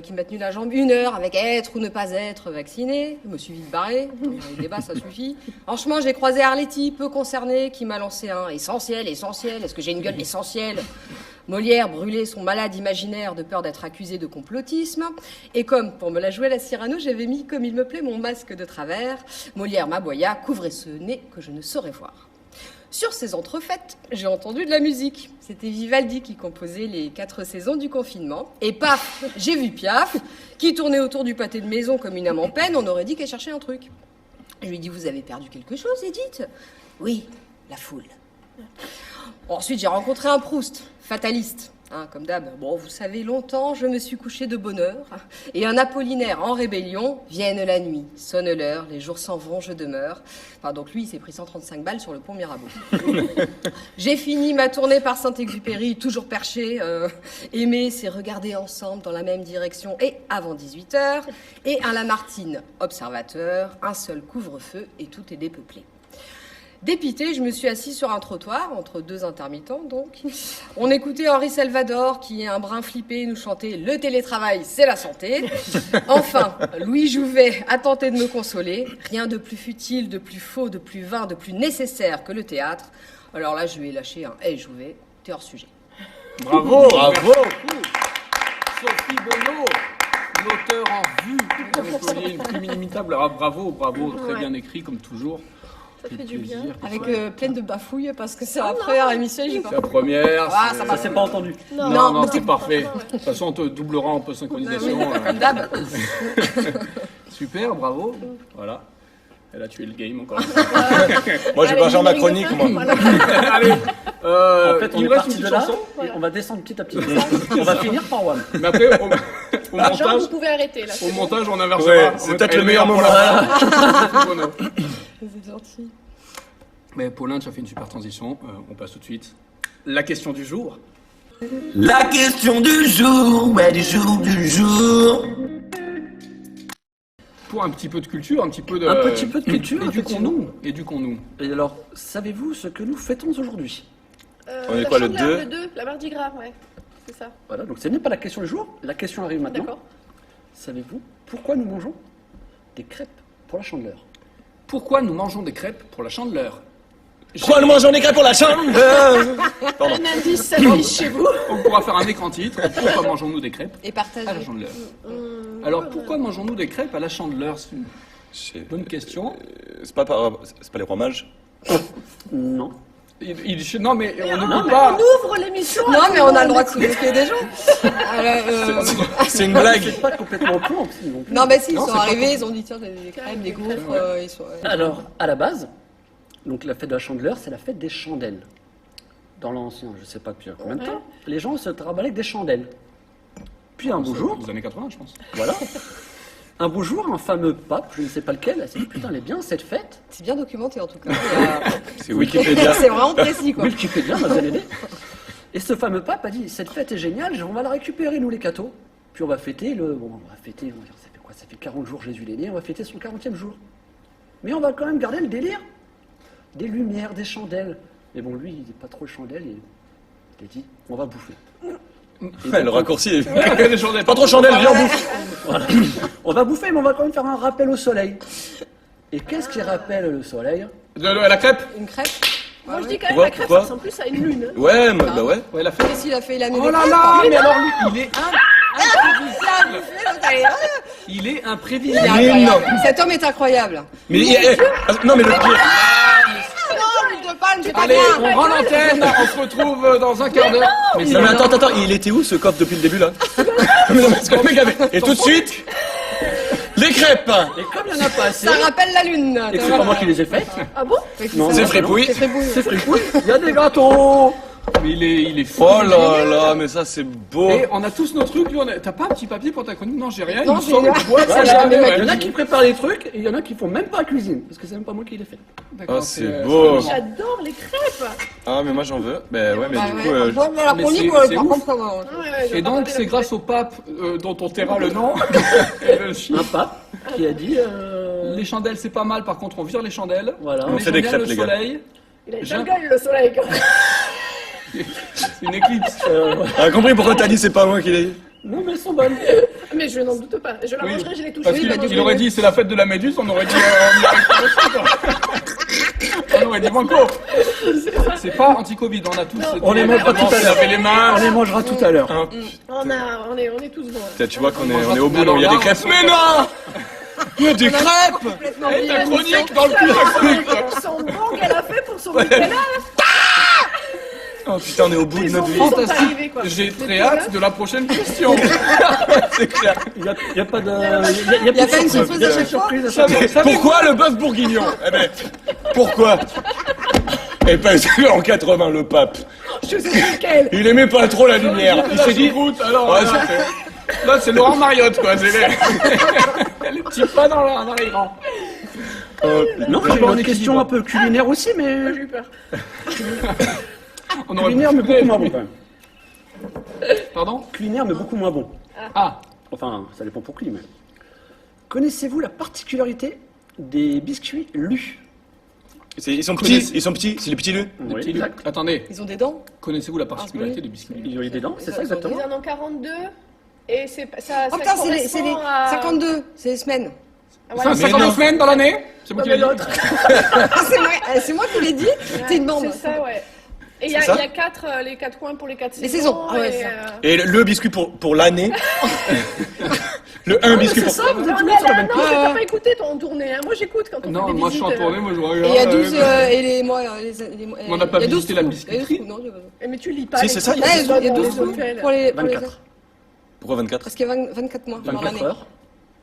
[SPEAKER 1] qui m'a tenu la jambe 1 heure avec être ou ne pas être vacciné. Je me suis vite barrée. Les débats, ça suffit. En chemin, j'ai croisé Arletty, peu concerné, qui m'a lancé un essentiel. Est-ce que j'ai une gueule essentielle? Molière brûlait son malade imaginaire de peur d'être accusé de complotisme. Et comme, pour me la jouer à la Cyrano, j'avais mis, comme il me plaît, mon masque de travers, Molière m'aboya, couvrez ce nez que je ne saurais voir. Sur ces entrefaites, j'ai entendu de la musique. C'était Vivaldi qui composait les 4 saisons du confinement. Et paf, j'ai vu Piaf, qui tournait autour du pâté de maison comme une âme en peine. On aurait dit qu'elle cherchait un truc. Je lui ai dit, vous avez perdu quelque chose, Edith? Oui, la foule. Ensuite, j'ai rencontré un Proust, fataliste. Comme d'hab, bon, vous savez, longtemps, je me suis couchée de bonne heure. Et un Apollinaire en rébellion, vienne la nuit, sonne l'heure, les jours s'en vont, je demeure. Enfin, donc lui, il s'est pris 135 balles sur le pont Mirabeau. J'ai fini ma tournée par Saint-Exupéry, toujours perché. Aimer, c'est regarder ensemble dans la même direction et avant 18h. Et un Lamartine, observateur, un seul couvre-feu et tout est dépeuplé. Dépité, je me suis assise sur un trottoir, entre deux intermittents donc. On écoutait Henri Salvador, qui, un brin flippé, nous chantait « Le télétravail, c'est la santé ». Enfin, Louis Jouvet a tenté de me consoler. Rien de plus futile, de plus faux, de plus vain, de plus nécessaire que le théâtre. Alors là, je lui ai lâché un « Hey Jouvet, t'es hors sujet ».
[SPEAKER 2] Bravo.
[SPEAKER 4] Bravo.
[SPEAKER 2] Sophie Bonneau, l'auteur en vue. Avec Pauline, une plume inimitable. Ah, bravo, très
[SPEAKER 5] Ouais.
[SPEAKER 2] bien écrit comme toujours.
[SPEAKER 5] Ça fait du bien.
[SPEAKER 2] Plaisir.
[SPEAKER 1] Avec pleine de bafouilles, parce que c'est la première émission, j'ai pas...
[SPEAKER 2] C'est la première.
[SPEAKER 1] Ah,
[SPEAKER 2] c'est-
[SPEAKER 1] ça
[SPEAKER 6] Ça, c'est pas entendu.
[SPEAKER 2] Non,
[SPEAKER 1] mais
[SPEAKER 2] c'est parfait. De toute façon, on te doublera en peu synchronisation.
[SPEAKER 1] Comme d'hab.
[SPEAKER 2] Super, bravo. Voilà. Elle a tué le game encore.
[SPEAKER 4] Moi, je vais pas faire ma chronique, moi.
[SPEAKER 2] Allez.
[SPEAKER 6] En fait, on
[SPEAKER 2] il
[SPEAKER 6] est
[SPEAKER 2] nous reste
[SPEAKER 6] parti
[SPEAKER 2] une
[SPEAKER 6] de
[SPEAKER 2] petite
[SPEAKER 6] là
[SPEAKER 2] chanson.
[SPEAKER 6] et on va descendre petit à petit. On va finir par One.
[SPEAKER 2] Mais après, au
[SPEAKER 5] Jean,
[SPEAKER 2] montage,
[SPEAKER 5] vous pouvez arrêter là.
[SPEAKER 2] au montage, on inversera.
[SPEAKER 4] Ouais,
[SPEAKER 2] On
[SPEAKER 4] c'est
[SPEAKER 2] mettra
[SPEAKER 4] peut-être le
[SPEAKER 2] les
[SPEAKER 4] meilleur
[SPEAKER 2] meilleurs
[SPEAKER 4] moment.
[SPEAKER 2] pour la-
[SPEAKER 1] C'est gentil.
[SPEAKER 2] Mais Paulin, tu as fait une super transition. On passe tout de suite. La question du jour.
[SPEAKER 7] La question du jour, ouais, du jour.
[SPEAKER 2] Pour un petit peu de culture, un petit peu de
[SPEAKER 6] culture, effectivement.
[SPEAKER 2] Éduquons-nous.
[SPEAKER 6] Et alors, savez-vous ce que nous fêtons aujourd'hui?
[SPEAKER 4] On est
[SPEAKER 5] La
[SPEAKER 4] quoi, le
[SPEAKER 5] Chandeleur,
[SPEAKER 4] 2?
[SPEAKER 5] Le 2, la Mardi Gras, ouais. C'est ça.
[SPEAKER 6] Voilà, donc ce n'est pas la question du jour. La question arrive maintenant.
[SPEAKER 5] D'accord.
[SPEAKER 6] Savez-vous pourquoi nous mangeons des crêpes pour la Chandeleur?
[SPEAKER 2] Pourquoi nous mangeons des crêpes pour la Chandeleur?
[SPEAKER 4] Pourquoi nous mangeons des crêpes pour la chambre? Pardon.
[SPEAKER 5] Un indice s'affiche chez vous.
[SPEAKER 2] On pourra faire un écran titre. Pourquoi mangeons-nous des crêpes
[SPEAKER 1] Et partagez.
[SPEAKER 2] à la Chandeleur? Alors pourquoi mangeons-nous des crêpes à la Chandeleur? C'est une bonne question.
[SPEAKER 4] C'est pas les rois mages?
[SPEAKER 6] Non.
[SPEAKER 2] Non mais on ne
[SPEAKER 5] Non,
[SPEAKER 2] peut
[SPEAKER 5] mais
[SPEAKER 2] pas.
[SPEAKER 5] on ouvre l'émission.
[SPEAKER 1] Non,
[SPEAKER 5] à
[SPEAKER 1] mais
[SPEAKER 5] tout
[SPEAKER 1] on a le
[SPEAKER 5] monde.
[SPEAKER 1] droit de se moquer des gens. Alors,
[SPEAKER 4] C'est une blague.
[SPEAKER 6] C'est pas complètement con non plus.
[SPEAKER 1] non, mais si, ils
[SPEAKER 2] Non,
[SPEAKER 1] sont
[SPEAKER 2] c'est pas
[SPEAKER 1] arrivés, ils ont dit tiens, des crêpes, des gaufres, ils sont...
[SPEAKER 6] Alors, à la base, donc la fête de la Chandeleur, c'est la fête des chandelles. Dans l'ancien, je sais pas depuis combien de temps, les gens se travaillaient avec des chandelles. Puis un beau jour,
[SPEAKER 2] Aux années 80, je pense.
[SPEAKER 6] voilà, un beau jour, un fameux pape, je ne sais pas lequel, s'est dit putain, elle est bien cette fête.
[SPEAKER 1] C'est bien documenté en tout cas. Il y a-
[SPEAKER 4] C'est Wikipédia.
[SPEAKER 1] C'est vraiment précis quoi.
[SPEAKER 6] Wikipédia m'a bien aidé. Et ce fameux pape a dit cette fête est géniale, on va la récupérer nous les cathos. Puis on va fêter on va dire, ça fait quoi? Ça fait 40 jours Jésus est né, on va fêter son 40e jour. Mais on va quand même garder le délire des lumières, des chandelles. Mais bon, lui, il n'est pas trop chandelle et il a dit on va bouffer.
[SPEAKER 4] Le raccourci est...
[SPEAKER 2] Des chandelles.
[SPEAKER 4] Pas trop chandelle, viens, on bouffe.
[SPEAKER 6] Voilà. On va bouffer, mais on va quand même faire un rappel au soleil. Et qu'est-ce qui rappelle le soleil?
[SPEAKER 2] La crêpe.
[SPEAKER 1] Une crêpe.
[SPEAKER 5] Moi, je dis quand même
[SPEAKER 4] Pourquoi
[SPEAKER 5] la crêpe, ça
[SPEAKER 4] Pourquoi
[SPEAKER 5] ressemble plus à une lune.
[SPEAKER 4] Ouais, bah ouais.
[SPEAKER 2] Ouais, la fête.
[SPEAKER 1] Qu'est-ce qu'il a fait? Il a mis
[SPEAKER 2] Oh
[SPEAKER 1] des
[SPEAKER 2] là
[SPEAKER 1] crêpes.
[SPEAKER 2] là, mais alors lui, il est
[SPEAKER 1] Il est
[SPEAKER 2] imprévisible.
[SPEAKER 1] incroyable. Cet homme est incroyable.
[SPEAKER 4] Mais non, mais le pire.
[SPEAKER 1] Je parle, c'est pas
[SPEAKER 2] Allez,
[SPEAKER 1] bien.
[SPEAKER 2] on rend l'antenne, on se retrouve dans un quart d'heure. Mais
[SPEAKER 4] Non mais attends, il était où ce coffre depuis le début là? Non, parce que le mec avait... Et tout de suite, les crêpes.
[SPEAKER 6] Et comme il n'y en a pas assez,
[SPEAKER 1] Ça rappelle la lune.
[SPEAKER 6] et que c'est pas moi qui les ai faites,
[SPEAKER 5] Ah bon?
[SPEAKER 6] non,
[SPEAKER 4] C'est
[SPEAKER 6] non,
[SPEAKER 4] fripouille.
[SPEAKER 1] C'est fripouille.
[SPEAKER 6] c'est fripouille, il y a des gâteaux.
[SPEAKER 2] Mais il est fou.
[SPEAKER 4] Oh là là, mais ça c'est beau.
[SPEAKER 2] Et on a tous nos trucs. Lui, t'as pas un petit papier pour ta chronique? Non, j'ai rien.
[SPEAKER 1] Non,
[SPEAKER 2] il me
[SPEAKER 1] j'ai
[SPEAKER 2] sort
[SPEAKER 1] rien.
[SPEAKER 2] une boîte,
[SPEAKER 1] Ouais,
[SPEAKER 2] ça,
[SPEAKER 1] j'ai
[SPEAKER 2] jamais,
[SPEAKER 1] un
[SPEAKER 2] ouais.
[SPEAKER 6] Il y en a qui préparent les trucs, et il y en a qui font même pas la cuisine, parce que c'est même pas moi qui les fais.
[SPEAKER 2] D'accord,
[SPEAKER 4] Oh, c'est
[SPEAKER 2] c'est
[SPEAKER 4] beau.
[SPEAKER 2] c'est
[SPEAKER 5] J'adore les crêpes.
[SPEAKER 4] Ah mais moi j'en veux. Ben ouais, mais
[SPEAKER 1] Bah
[SPEAKER 4] du
[SPEAKER 1] ouais.
[SPEAKER 4] coup...
[SPEAKER 1] Bon, mais la
[SPEAKER 2] mais
[SPEAKER 1] chronique,
[SPEAKER 2] c'est
[SPEAKER 1] par
[SPEAKER 2] ouf.
[SPEAKER 1] contre, comment...
[SPEAKER 5] Ouais, ouais, je vais
[SPEAKER 2] Et donc,
[SPEAKER 5] regarder
[SPEAKER 2] c'est
[SPEAKER 5] la
[SPEAKER 2] grâce au pape dont on taira le nom. Et le chien.
[SPEAKER 6] Un pape qui a dit
[SPEAKER 2] Les chandelles, c'est pas mal. Par contre, on vire les chandelles.
[SPEAKER 6] voilà.
[SPEAKER 2] On
[SPEAKER 4] fait des
[SPEAKER 2] chandelles,
[SPEAKER 4] crêpes, les
[SPEAKER 2] le
[SPEAKER 4] gars.
[SPEAKER 2] soleil.
[SPEAKER 5] Il a une
[SPEAKER 2] J'ai-
[SPEAKER 5] belle gueule, le soleil. quand même.
[SPEAKER 2] C'est une éclipse.
[SPEAKER 4] T'as compris pourquoi t'as dit c'est pas moi qui l'ai dit?
[SPEAKER 6] Non, mais elles sont bonnes.
[SPEAKER 5] Mais je n'en doute pas. Je la
[SPEAKER 2] Oui.
[SPEAKER 5] mangerai, je l'ai touchée.
[SPEAKER 2] Parce
[SPEAKER 1] Oui, bah,
[SPEAKER 2] qu'il
[SPEAKER 1] du coup,
[SPEAKER 2] aurait
[SPEAKER 1] oui.
[SPEAKER 2] dit c'est la fête de la Méduse, on aurait dit on y arrive pas aussi, quoi. On aurait dit banco. C'est pas anti-Covid, on a tous.
[SPEAKER 6] On les mangera tout à l'heure.
[SPEAKER 2] Laver les mains.
[SPEAKER 6] On les mangera tout à l'heure.
[SPEAKER 4] Hein,
[SPEAKER 5] On est tous bons.
[SPEAKER 4] putain, tu vois qu'on est au bout, donc il y a des crêpes. Mais non! Il y a des crêpes!
[SPEAKER 1] Complètement
[SPEAKER 2] Et ta
[SPEAKER 1] oublié
[SPEAKER 2] chronique dans le cul, ta chronique.
[SPEAKER 5] Ils sont bons qu'elle a fait pour son Nutella.
[SPEAKER 4] Oh putain, on est au bout de notre vie.
[SPEAKER 5] Ils sont
[SPEAKER 2] Fantastique.
[SPEAKER 5] arrivés, quoi.
[SPEAKER 2] J'ai très hâte de la prochaine question.
[SPEAKER 4] C'est clair.
[SPEAKER 6] Il y a pas de.
[SPEAKER 1] Il y a pas une surprise à chaque fois.
[SPEAKER 4] Pourquoi le bœuf bourguignon? Eh ben, pourquoi? Et parce qu'en 80, le pape,
[SPEAKER 5] Je sais lequel.
[SPEAKER 4] il aimait pas trop la lumière. Il s'est dit,
[SPEAKER 2] alors.
[SPEAKER 4] Ouais,
[SPEAKER 2] Là, c'est Laurent Mariotte, quoi. C'est les petits pas dans les rangs.
[SPEAKER 6] Non, j'ai une question un peu culinaire aussi, mais
[SPEAKER 5] J'ai eu peur.
[SPEAKER 2] On aurait
[SPEAKER 6] culinaire, mais beaucoup moins bon quand même.
[SPEAKER 2] Pardon?
[SPEAKER 6] Culinaire, mais beaucoup moins bon.
[SPEAKER 2] Ah,
[SPEAKER 6] Enfin, ça dépend pour qui, mais. Connaissez-vous la particularité des biscuits lus?
[SPEAKER 7] Ils sont petits, c'est les petits lus.
[SPEAKER 2] Des
[SPEAKER 6] Oui,
[SPEAKER 2] petits
[SPEAKER 6] exact.
[SPEAKER 2] lus. Attendez,
[SPEAKER 1] Ils ont des dents.
[SPEAKER 2] connaissez-vous la particularité
[SPEAKER 1] oui.
[SPEAKER 2] des biscuits
[SPEAKER 6] Ils ont eu des dents, c'est ça
[SPEAKER 1] Ils ont
[SPEAKER 6] exactement.
[SPEAKER 5] Ils en ont 42 et ça
[SPEAKER 1] Oh putain, c'est les
[SPEAKER 5] correspond à...
[SPEAKER 1] 52, c'est les semaines.
[SPEAKER 5] Ah, voilà.
[SPEAKER 2] Enfin, 52 semaines dans l'année. C'est moi
[SPEAKER 5] Ouais,
[SPEAKER 2] qui
[SPEAKER 5] mais
[SPEAKER 2] l'ai dit.
[SPEAKER 5] l'autre.
[SPEAKER 1] C'est moi qui l'ai dit. C'est une bande.
[SPEAKER 5] C'est ça, ouais. Et il y a
[SPEAKER 7] ça
[SPEAKER 5] les 4 coins pour les 4
[SPEAKER 1] Les
[SPEAKER 5] saisons.
[SPEAKER 1] saisons. Ah ouais,
[SPEAKER 5] et,
[SPEAKER 1] ça.
[SPEAKER 7] Et le biscuit pour l'année. Le 1 biscuit
[SPEAKER 6] C'est
[SPEAKER 7] pour...
[SPEAKER 6] ça, vous êtes
[SPEAKER 5] Non,
[SPEAKER 6] tous
[SPEAKER 5] mais
[SPEAKER 6] sur la
[SPEAKER 5] là,
[SPEAKER 6] même
[SPEAKER 5] non, t'as pas écouté toi en tournée. Hein. Moi, j'écoute quand on fait
[SPEAKER 2] Non,
[SPEAKER 5] des
[SPEAKER 2] moi je suis
[SPEAKER 5] visites.
[SPEAKER 2] en tournée, moi je regarde.
[SPEAKER 1] Et il y a 12 et les mois.
[SPEAKER 2] On n'a pas
[SPEAKER 1] il y a 12
[SPEAKER 2] visité la
[SPEAKER 1] trous.
[SPEAKER 2] biscuiterie.
[SPEAKER 1] Il y a 12 trous, non,
[SPEAKER 5] Mais tu lis pas.
[SPEAKER 7] Si,
[SPEAKER 5] les
[SPEAKER 7] c'est ça,
[SPEAKER 5] trucs,
[SPEAKER 1] il y a
[SPEAKER 5] les autres,
[SPEAKER 1] 12
[SPEAKER 5] les
[SPEAKER 1] trous
[SPEAKER 5] hôtels.
[SPEAKER 1] pour les
[SPEAKER 6] 24.
[SPEAKER 7] Pourquoi 24?
[SPEAKER 1] Parce qu'il y a 24 mois dans
[SPEAKER 6] 24
[SPEAKER 1] l'année.
[SPEAKER 6] heures.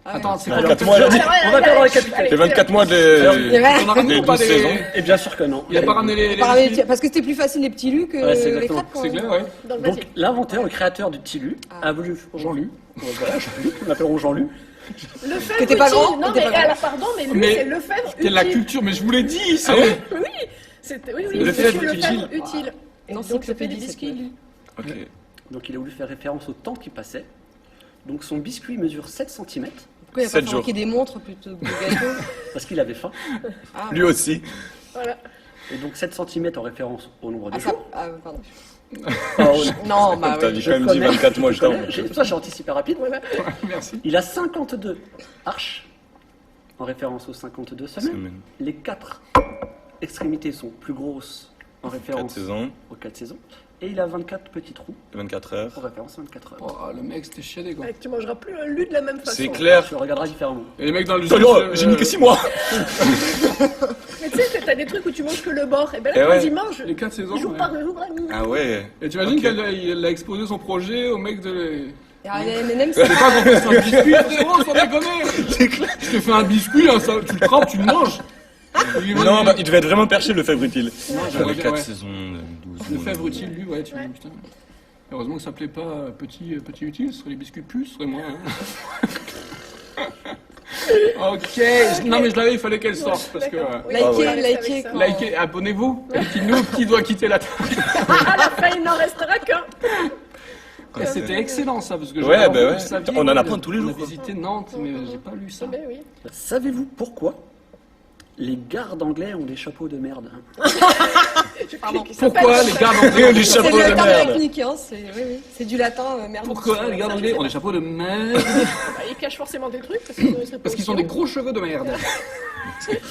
[SPEAKER 1] Ah ouais.
[SPEAKER 2] Attends, c'est
[SPEAKER 6] Alors,
[SPEAKER 2] quoi
[SPEAKER 7] 24 mois, elle a dit.
[SPEAKER 6] On va faire dans les capitales.
[SPEAKER 7] Les 24 mois
[SPEAKER 1] Il y
[SPEAKER 7] de...
[SPEAKER 1] avait-
[SPEAKER 2] On a ramené
[SPEAKER 7] Les
[SPEAKER 2] ou pas
[SPEAKER 7] 12
[SPEAKER 2] des...
[SPEAKER 7] saisons.
[SPEAKER 6] Et bien sûr que non.
[SPEAKER 2] Il a pas ramené les
[SPEAKER 1] Par les-
[SPEAKER 2] biscuits.
[SPEAKER 1] Parce que c'était plus facile les petits lus que
[SPEAKER 6] Ouais, c'est
[SPEAKER 1] les
[SPEAKER 6] exactement.
[SPEAKER 1] crêpes. quand
[SPEAKER 2] C'est
[SPEAKER 1] même.
[SPEAKER 2] clair, ouais.
[SPEAKER 5] Dans le
[SPEAKER 6] Donc
[SPEAKER 5] basique.
[SPEAKER 6] l'inventeur, le créateur du petit lu, a voulu...
[SPEAKER 2] Jean-Lu.
[SPEAKER 6] Voilà, Jean-Lu, on l'appellerons Jean-Lu.
[SPEAKER 5] Le
[SPEAKER 1] Que
[SPEAKER 5] fèvre
[SPEAKER 1] t'es pas
[SPEAKER 5] utile.
[SPEAKER 1] grand,
[SPEAKER 5] Non,
[SPEAKER 1] que t'es
[SPEAKER 5] mais
[SPEAKER 1] pas grand.
[SPEAKER 5] alors, pardon, mais lui,
[SPEAKER 2] Mais
[SPEAKER 5] c'est le fèvre
[SPEAKER 2] C'était la
[SPEAKER 5] utile.
[SPEAKER 2] culture, mais je vous l'ai dit, c'est
[SPEAKER 7] Ah
[SPEAKER 2] vrai.
[SPEAKER 7] ouais
[SPEAKER 5] Oui, c'était... Oui,
[SPEAKER 7] Le
[SPEAKER 5] oui,
[SPEAKER 7] fèvre
[SPEAKER 5] le
[SPEAKER 7] utile.
[SPEAKER 5] fèvre utile. Et
[SPEAKER 1] Non,
[SPEAKER 5] donc,
[SPEAKER 1] c'est que
[SPEAKER 5] je fais des
[SPEAKER 1] c'est
[SPEAKER 5] biscuits.
[SPEAKER 1] dit,
[SPEAKER 7] Ok.
[SPEAKER 6] Donc il a voulu faire référence au temps qui passait. Donc son biscuit mesure 7 cm,
[SPEAKER 1] Pourquoi il n'y a
[SPEAKER 7] 7
[SPEAKER 1] pas
[SPEAKER 7] jours.
[SPEAKER 1] fabriqué des montres plutôt que des gâteaux?
[SPEAKER 6] parce qu'il avait faim.
[SPEAKER 1] Ah,
[SPEAKER 7] Lui aussi.
[SPEAKER 5] Voilà.
[SPEAKER 6] Et donc 7 cm en référence au nombre de
[SPEAKER 1] ah, ça,
[SPEAKER 6] jours.
[SPEAKER 1] ah, pardon.
[SPEAKER 6] Ah, ouais.
[SPEAKER 1] Non, bah
[SPEAKER 7] T'as
[SPEAKER 1] oui.
[SPEAKER 7] dit
[SPEAKER 6] Je
[SPEAKER 7] quand même dit
[SPEAKER 6] connais.
[SPEAKER 7] 24 mois, je t'en...
[SPEAKER 6] Ça, j'ai anticipé rapide.
[SPEAKER 5] Voilà.
[SPEAKER 2] Merci.
[SPEAKER 6] Il a 52 arches, en référence aux 52 semaines. Les 4 extrémités sont plus grosses, en
[SPEAKER 7] 4
[SPEAKER 6] référence
[SPEAKER 7] saisons,
[SPEAKER 6] aux 4 saisons. Et il a 24 petits trous,
[SPEAKER 7] 24 heures.
[SPEAKER 6] en référence à 24 heures.
[SPEAKER 2] Oh, le mec, c'était chiadé, quoi.
[SPEAKER 5] Ouais, tu mangeras plus un lu de la même façon.
[SPEAKER 7] C'est clair.
[SPEAKER 6] Tu le regarderas différemment.
[SPEAKER 2] Et les mecs dans le
[SPEAKER 7] Putain, non, j'ai mis que 6 mois.
[SPEAKER 5] Mais tu sais, t'as des trucs où tu manges que le bord. Et ben
[SPEAKER 7] Eh
[SPEAKER 5] là,
[SPEAKER 7] ouais.
[SPEAKER 5] quand ils mangent,
[SPEAKER 2] Les 4 saisons.
[SPEAKER 5] jour
[SPEAKER 2] ouais.
[SPEAKER 5] par jour, ami.
[SPEAKER 7] Ah ouais.
[SPEAKER 2] Et tu imagines
[SPEAKER 7] Ok.
[SPEAKER 2] qu'il a exposé son projet au mec de...
[SPEAKER 1] Ah, les M&M's,
[SPEAKER 2] C'est pas qu'on fait un biscuit, c'est bon, sans déconner. Je te fais un biscuit, là, ça, tu le trempes, tu le manges.
[SPEAKER 7] Non, bah, il devait être vraiment perché le fèvre utile.
[SPEAKER 2] j'aimerais
[SPEAKER 7] Les
[SPEAKER 2] bien,
[SPEAKER 7] 4
[SPEAKER 2] ouais.
[SPEAKER 7] saisons, 12
[SPEAKER 2] Le
[SPEAKER 7] mois.
[SPEAKER 2] fèvre utile, lui, ouais, tu
[SPEAKER 5] Ouais.
[SPEAKER 2] putain. Heureusement que ça s'appelait pas petit utile, ce serait les biscuits de puce, ce serait moi. Hein. Ok, non mais je l'avais, il fallait qu'elle sorte parce que.
[SPEAKER 5] D'accord. Oui,
[SPEAKER 1] Likez,
[SPEAKER 5] on va rester
[SPEAKER 1] likez.
[SPEAKER 5] avec ça.
[SPEAKER 2] Likez, abonnez-vous. Dites-nous qui doit quitter la table.
[SPEAKER 5] À la fin, il n'en restera qu'un.
[SPEAKER 2] Et C'était excellent ça, parce que
[SPEAKER 7] Ouais,
[SPEAKER 2] j'avais
[SPEAKER 7] bah
[SPEAKER 2] envie
[SPEAKER 7] ouais.
[SPEAKER 2] que vous saviez,
[SPEAKER 7] On en
[SPEAKER 2] moi,
[SPEAKER 7] apprend tous les jours,
[SPEAKER 2] On a
[SPEAKER 7] quoi.
[SPEAKER 2] visité Nantes, mais j'ai pas lu ça.
[SPEAKER 5] Ben oui.
[SPEAKER 6] Savez-vous pourquoi les gardes anglais ont des chapeaux de merde?
[SPEAKER 1] Pardon.
[SPEAKER 2] Pourquoi les gars anglais ont des
[SPEAKER 1] C'est
[SPEAKER 2] chapeaux
[SPEAKER 1] le
[SPEAKER 2] de
[SPEAKER 1] terme
[SPEAKER 2] merde?
[SPEAKER 1] technique, hein. C'est oui, oui. C'est du latin, merde.
[SPEAKER 2] Pourquoi les gars anglais ont des chapeaux de merde?
[SPEAKER 5] Bah, ils cachent forcément des trucs parce qu'ils ne seraient pas
[SPEAKER 2] Parce qu'ils
[SPEAKER 5] aussi
[SPEAKER 2] ont des
[SPEAKER 5] hauts.
[SPEAKER 2] gros cheveux de merde.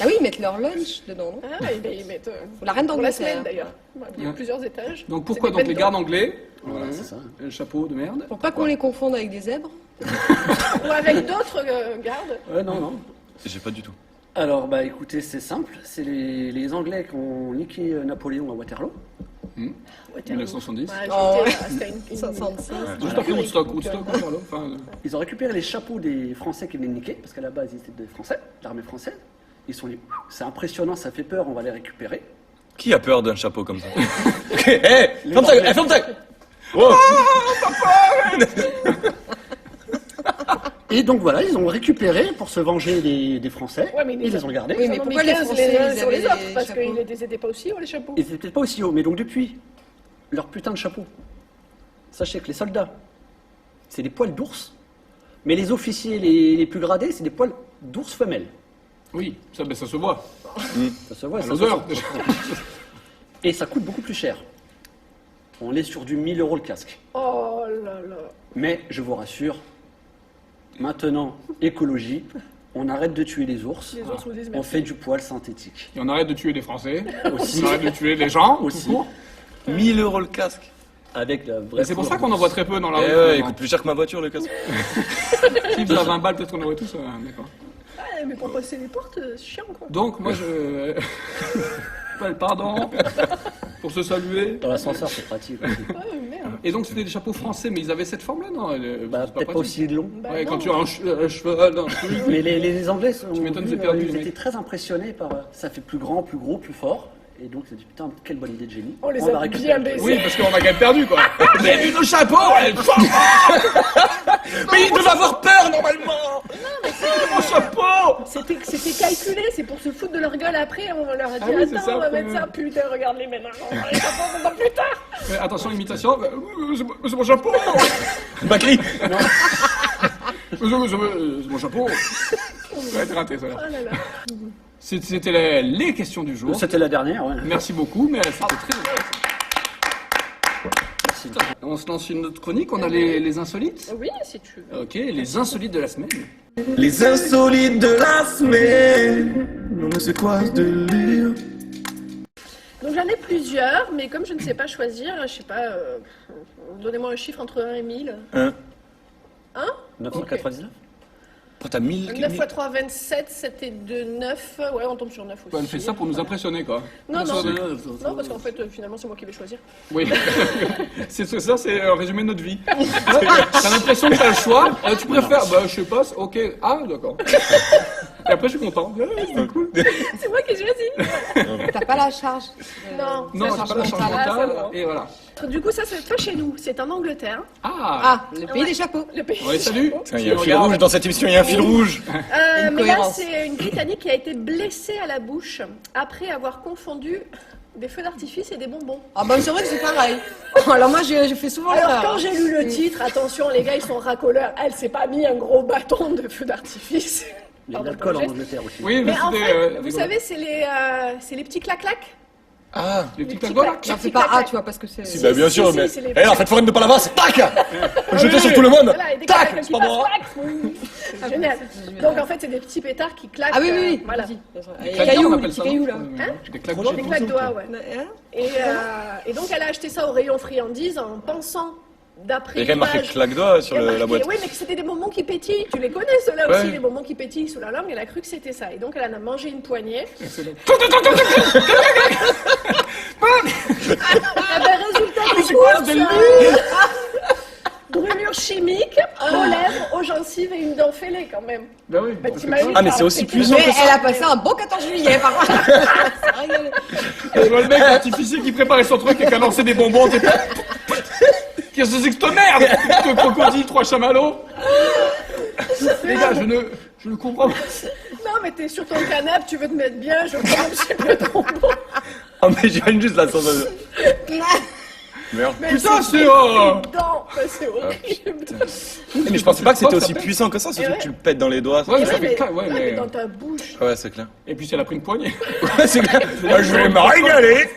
[SPEAKER 1] Ah oui, ils mettent leur lunch dedans, non?
[SPEAKER 5] Ah, et ben, ils mettent.
[SPEAKER 1] Ou la reine
[SPEAKER 5] Pour la
[SPEAKER 1] d'Angleterre.
[SPEAKER 5] semaine d'ailleurs. Ouais, il y a
[SPEAKER 2] Ouais.
[SPEAKER 5] plusieurs étages.
[SPEAKER 2] Donc
[SPEAKER 5] C'est
[SPEAKER 2] pourquoi
[SPEAKER 5] des
[SPEAKER 2] donc les
[SPEAKER 5] bento.
[SPEAKER 2] gardes anglais?
[SPEAKER 6] Voilà, c'est ça.
[SPEAKER 2] Le chapeau de merde.
[SPEAKER 1] Pour pas qu'on les confonde avec des zèbres.
[SPEAKER 5] Ou avec d'autres gardes.
[SPEAKER 6] Ouais, non, non.
[SPEAKER 7] J'ai pas du tout.
[SPEAKER 6] Alors, bah écoutez, c'est simple. C'est les Anglais qui ont niqué Napoléon à Waterloo.
[SPEAKER 5] Ouais,
[SPEAKER 2] 1970.
[SPEAKER 5] Ouais,
[SPEAKER 1] Oh, ouais.
[SPEAKER 5] c'était une
[SPEAKER 1] 66.
[SPEAKER 2] Juste après Woodstock, Waterloo. Enfin,
[SPEAKER 6] Ils ont récupéré les chapeaux des Français qui venaient de niquer, parce qu'à la base, ils étaient des Français, l'armée française. Ils se sont dit, c'est impressionnant, ça fait peur, on va les récupérer.
[SPEAKER 7] Qui a peur d'un chapeau comme ça? Hé, ferme ta gueule, hé, ferme ta gueule. Wow.
[SPEAKER 6] Et donc voilà, ils ont récupéré pour se venger des Français.
[SPEAKER 5] Ouais, mais
[SPEAKER 6] ils les ont gardés.
[SPEAKER 1] Oui, mais
[SPEAKER 5] Ils en ont mis
[SPEAKER 1] pourquoi les
[SPEAKER 5] 15
[SPEAKER 1] Français,
[SPEAKER 5] les uns
[SPEAKER 1] ils
[SPEAKER 5] sur les
[SPEAKER 1] avaient
[SPEAKER 5] autres
[SPEAKER 1] des
[SPEAKER 5] parce
[SPEAKER 1] chapeaux
[SPEAKER 5] qu'ils les étaient pas aussi hauts les chapeaux.
[SPEAKER 6] Ils étaient peut-être pas aussi hauts, mais donc depuis, leur putain de chapeau, sachez que les soldats, c'est des poils d'ours, mais les officiers les plus gradés, c'est des poils d'ours femelles.
[SPEAKER 2] oui, ça, ben, ça se voit.
[SPEAKER 6] Ça se voit,
[SPEAKER 2] À
[SPEAKER 6] ça se
[SPEAKER 2] l'odeur,
[SPEAKER 6] sent.
[SPEAKER 2] déjà.
[SPEAKER 6] Et ça coûte beaucoup plus cher. On est sur du 1000 € le casque.
[SPEAKER 5] Oh là là.
[SPEAKER 6] Mais je vous rassure, maintenant, écologie, on arrête de tuer les ours,
[SPEAKER 5] Les ours vous disent
[SPEAKER 6] on
[SPEAKER 5] merci.
[SPEAKER 6] fait du poil synthétique.
[SPEAKER 2] Et on arrête de tuer les Français.
[SPEAKER 6] Aussi.
[SPEAKER 2] On arrête de tuer les gens.
[SPEAKER 6] Aussi.
[SPEAKER 2] tout court.
[SPEAKER 7] 1000 € le casque.
[SPEAKER 6] Avec la vraie
[SPEAKER 2] Et c'est pour ça
[SPEAKER 6] couleur
[SPEAKER 2] qu'on en voit très peu dans la
[SPEAKER 7] Eh
[SPEAKER 2] rue.
[SPEAKER 7] ouais, il
[SPEAKER 2] finalement.
[SPEAKER 7] coûte plus cher que ma voiture le casque.
[SPEAKER 2] Si vous avez 20 balles, peut-être qu'on en voit tous. D'accord.
[SPEAKER 5] Ouais, mais pour passer les portes, c'est chiant quoi.
[SPEAKER 2] Donc, moi, je. Pardon. Pour se saluer.
[SPEAKER 6] Dans l'ascenseur, c'est pratique. aussi.
[SPEAKER 5] Ah merde.
[SPEAKER 2] Et donc, c'était des chapeaux français, mais ils avaient cette forme-là, non?
[SPEAKER 6] Bah,
[SPEAKER 2] C'est
[SPEAKER 6] peut-être pas
[SPEAKER 2] pratique.
[SPEAKER 6] aussi long.
[SPEAKER 5] Bah
[SPEAKER 2] Ouais,
[SPEAKER 5] non.
[SPEAKER 2] quand tu as un cheval, un truc.
[SPEAKER 6] Mais les Anglais sont,
[SPEAKER 2] Tu m'étonnes, c'est perdu,
[SPEAKER 6] ils
[SPEAKER 2] les mecs.
[SPEAKER 6] étaient très impressionnés par ça fait plus grand, plus gros, plus fort. Et donc, ils se dit putain, quelle bonne idée de génie.
[SPEAKER 5] On les
[SPEAKER 6] va
[SPEAKER 5] a
[SPEAKER 6] récupérer.
[SPEAKER 5] bien baissés.
[SPEAKER 2] Oui, parce qu'on a quand même perdu, quoi. Vous avez vu nos chapeaux?
[SPEAKER 7] Mais il devait avoir peur normalement.
[SPEAKER 2] Mon chapeau!
[SPEAKER 5] C'était calculé, c'est pour se foutre de leur gueule après. On leur a dit
[SPEAKER 2] Ah oui, c'est
[SPEAKER 5] attends,
[SPEAKER 2] ça,
[SPEAKER 5] on va mettre
[SPEAKER 2] ouais.
[SPEAKER 5] ça. Putain, regarde les maintenant. On va les faire pas plus tard.
[SPEAKER 2] Mais attention, imitation. C'est mon chapeau!
[SPEAKER 7] Bakri.
[SPEAKER 2] C'est mon chapeau! Ça va être raté, ça.
[SPEAKER 5] Oh là là.
[SPEAKER 2] C'était les questions du jour.
[SPEAKER 6] C'était la dernière, ouais.
[SPEAKER 2] Merci beaucoup, mais c'était très intéressant.
[SPEAKER 6] Merci.
[SPEAKER 2] On se lance une autre chronique, on a les insolites.
[SPEAKER 5] Oui, si tu veux.
[SPEAKER 2] Ok, les insolites de la semaine.
[SPEAKER 7] Les insolites de la semaine. Non mais c'est quoi ce délire?
[SPEAKER 5] Donc j'en ai plusieurs, mais comme je ne sais pas choisir, je sais pas, donnez-moi un chiffre entre 1 et 1000.
[SPEAKER 6] 999.
[SPEAKER 7] Oh, t'as 1000
[SPEAKER 5] 9 x 3, 27, c'était de 9. Ouais, on tombe sur 9 aussi.
[SPEAKER 2] Elle fait ça pour nous impressionner, quoi.
[SPEAKER 5] Non, parce qu'en fait, finalement, c'est moi qui vais choisir.
[SPEAKER 2] Oui, c'est ça, c'est un résumé de notre vie. T'as l'impression que t'as le choix, tu préfères, bah je sais pas, ok, ah d'accord. Et après je suis content. C'est cool.
[SPEAKER 5] C'est moi qui ai choisi.
[SPEAKER 1] T'as pas la charge.
[SPEAKER 5] Non.
[SPEAKER 2] Non, c'est pas la charge
[SPEAKER 5] mentale,
[SPEAKER 2] mentale,
[SPEAKER 5] ça va.
[SPEAKER 2] et voilà.
[SPEAKER 5] Du coup, ça, c'est pas chez nous, c'est en Angleterre.
[SPEAKER 2] Ah,
[SPEAKER 1] Le pays des chapeaux.
[SPEAKER 5] Le pays.
[SPEAKER 2] ouais, salut.
[SPEAKER 4] Tiens, il y a un fil rouge dans cette émission, il y a un fil rouge.
[SPEAKER 1] Une
[SPEAKER 5] Mais là,
[SPEAKER 1] cohérence.
[SPEAKER 5] c'est une Britannique qui a été blessée à la bouche après avoir confondu des feux d'artifice et des bonbons.
[SPEAKER 1] Ah bah c'est vrai que c'est pareil. Alors moi je fais souvent
[SPEAKER 5] Alors
[SPEAKER 1] l'erreur.
[SPEAKER 5] quand j'ai lu le titre, attention les gars, ils sont racoleurs. Elle s'est pas mis un gros bâton de feu d'artifice.
[SPEAKER 6] Il y a de
[SPEAKER 5] Pardon
[SPEAKER 6] l'alcool
[SPEAKER 5] pour
[SPEAKER 6] en
[SPEAKER 5] le geste.
[SPEAKER 6] Angleterre aussi.
[SPEAKER 2] Oui,
[SPEAKER 5] Mais en
[SPEAKER 2] c'était,
[SPEAKER 5] fait, vous
[SPEAKER 2] rigolo.
[SPEAKER 5] savez, c'est les petits clac-clac.
[SPEAKER 7] Ah,
[SPEAKER 2] Les petits
[SPEAKER 5] petits
[SPEAKER 2] claques là.
[SPEAKER 5] claques.
[SPEAKER 1] Non, c'est pas A, tu vois, parce que c'est...
[SPEAKER 7] si, bah bien sûr,
[SPEAKER 5] si,
[SPEAKER 7] mais.
[SPEAKER 5] c'est les-
[SPEAKER 7] Eh, en fait, foraine de Palavas, tac jeter sur tout le monde.
[SPEAKER 5] Voilà, et des
[SPEAKER 7] Tac,
[SPEAKER 5] claques
[SPEAKER 7] c'est
[SPEAKER 5] qui
[SPEAKER 7] pas
[SPEAKER 5] passent,
[SPEAKER 7] moi.
[SPEAKER 5] clac. Oui, c'est génial. Donc en fait, c'est des petits pétards qui claquent.
[SPEAKER 1] Ah oui, oui, oui.
[SPEAKER 5] Voilà.
[SPEAKER 1] Vas-y.
[SPEAKER 2] Des
[SPEAKER 1] Les
[SPEAKER 2] claques
[SPEAKER 1] cailloux,
[SPEAKER 2] on
[SPEAKER 1] les
[SPEAKER 2] appelle
[SPEAKER 1] petits
[SPEAKER 2] ça.
[SPEAKER 1] cailloux là.
[SPEAKER 2] Des claques
[SPEAKER 5] Des claques doigts, ouais.
[SPEAKER 1] Hein
[SPEAKER 5] Et donc elle a acheté ça au rayon friandises en pensant, d'après
[SPEAKER 7] Il y a quand même marqué
[SPEAKER 5] l'image,
[SPEAKER 7] claque-doigt sur
[SPEAKER 5] il y a
[SPEAKER 7] la
[SPEAKER 5] marqué-
[SPEAKER 7] boîte.
[SPEAKER 5] Oui, mais que c'était des bonbons qui pétillent. Tu les connais, ceux-là
[SPEAKER 7] Ouais.
[SPEAKER 5] aussi, les bonbons qui pétillent sous la langue. Elle a cru que c'était ça. Et donc, elle en a mangé une poignée.
[SPEAKER 2] Excellent.
[SPEAKER 5] Eh ben, résultat des
[SPEAKER 2] C'est quoi ce
[SPEAKER 5] courses,
[SPEAKER 2] délire
[SPEAKER 5] brûlure chimique, aux lèvres, aux gencives et une dent fêlée quand même.
[SPEAKER 2] Bah oui.
[SPEAKER 5] Bah, t'imagines,
[SPEAKER 7] Ah, mais
[SPEAKER 5] ça
[SPEAKER 7] c'est
[SPEAKER 5] a
[SPEAKER 7] aussi
[SPEAKER 5] pété.
[SPEAKER 7] puissant
[SPEAKER 1] Mais
[SPEAKER 7] que ça.
[SPEAKER 1] elle a passé un bon 14 juillet par contre. C'est régalé.
[SPEAKER 2] Je vois le mec artificier qui préparait son truc et qui a lancé des bonbons. T'es pas... Qu'est-ce que c'est que cette merde? Que crocodile, 3 chamallows. Les gars, je ne comprends pas.
[SPEAKER 5] Non, mais t'es sur ton canapé, tu veux te mettre bien, je prends un petit peu de bonbons.
[SPEAKER 7] Ah, mais j'imagine juste la sensation. Merde.
[SPEAKER 5] Mais
[SPEAKER 2] Putain, c'est...
[SPEAKER 5] Non, c'est horrible.
[SPEAKER 7] Mais je pensais pas que c'était
[SPEAKER 2] Ça
[SPEAKER 7] aussi
[SPEAKER 2] pète.
[SPEAKER 7] puissant que ça, surtout
[SPEAKER 5] Ouais.
[SPEAKER 7] que tu le pètes dans les doigts.
[SPEAKER 2] Ouais, mais ça
[SPEAKER 5] Ouais,
[SPEAKER 2] fait
[SPEAKER 5] mais,
[SPEAKER 2] claque, ouais, mais...
[SPEAKER 5] dans ta bouche.
[SPEAKER 7] Ouais, c'est clair.
[SPEAKER 2] Et puis, elle a pris une poignée.
[SPEAKER 7] Ouais, c'est clair. Ah, je vais me régaler.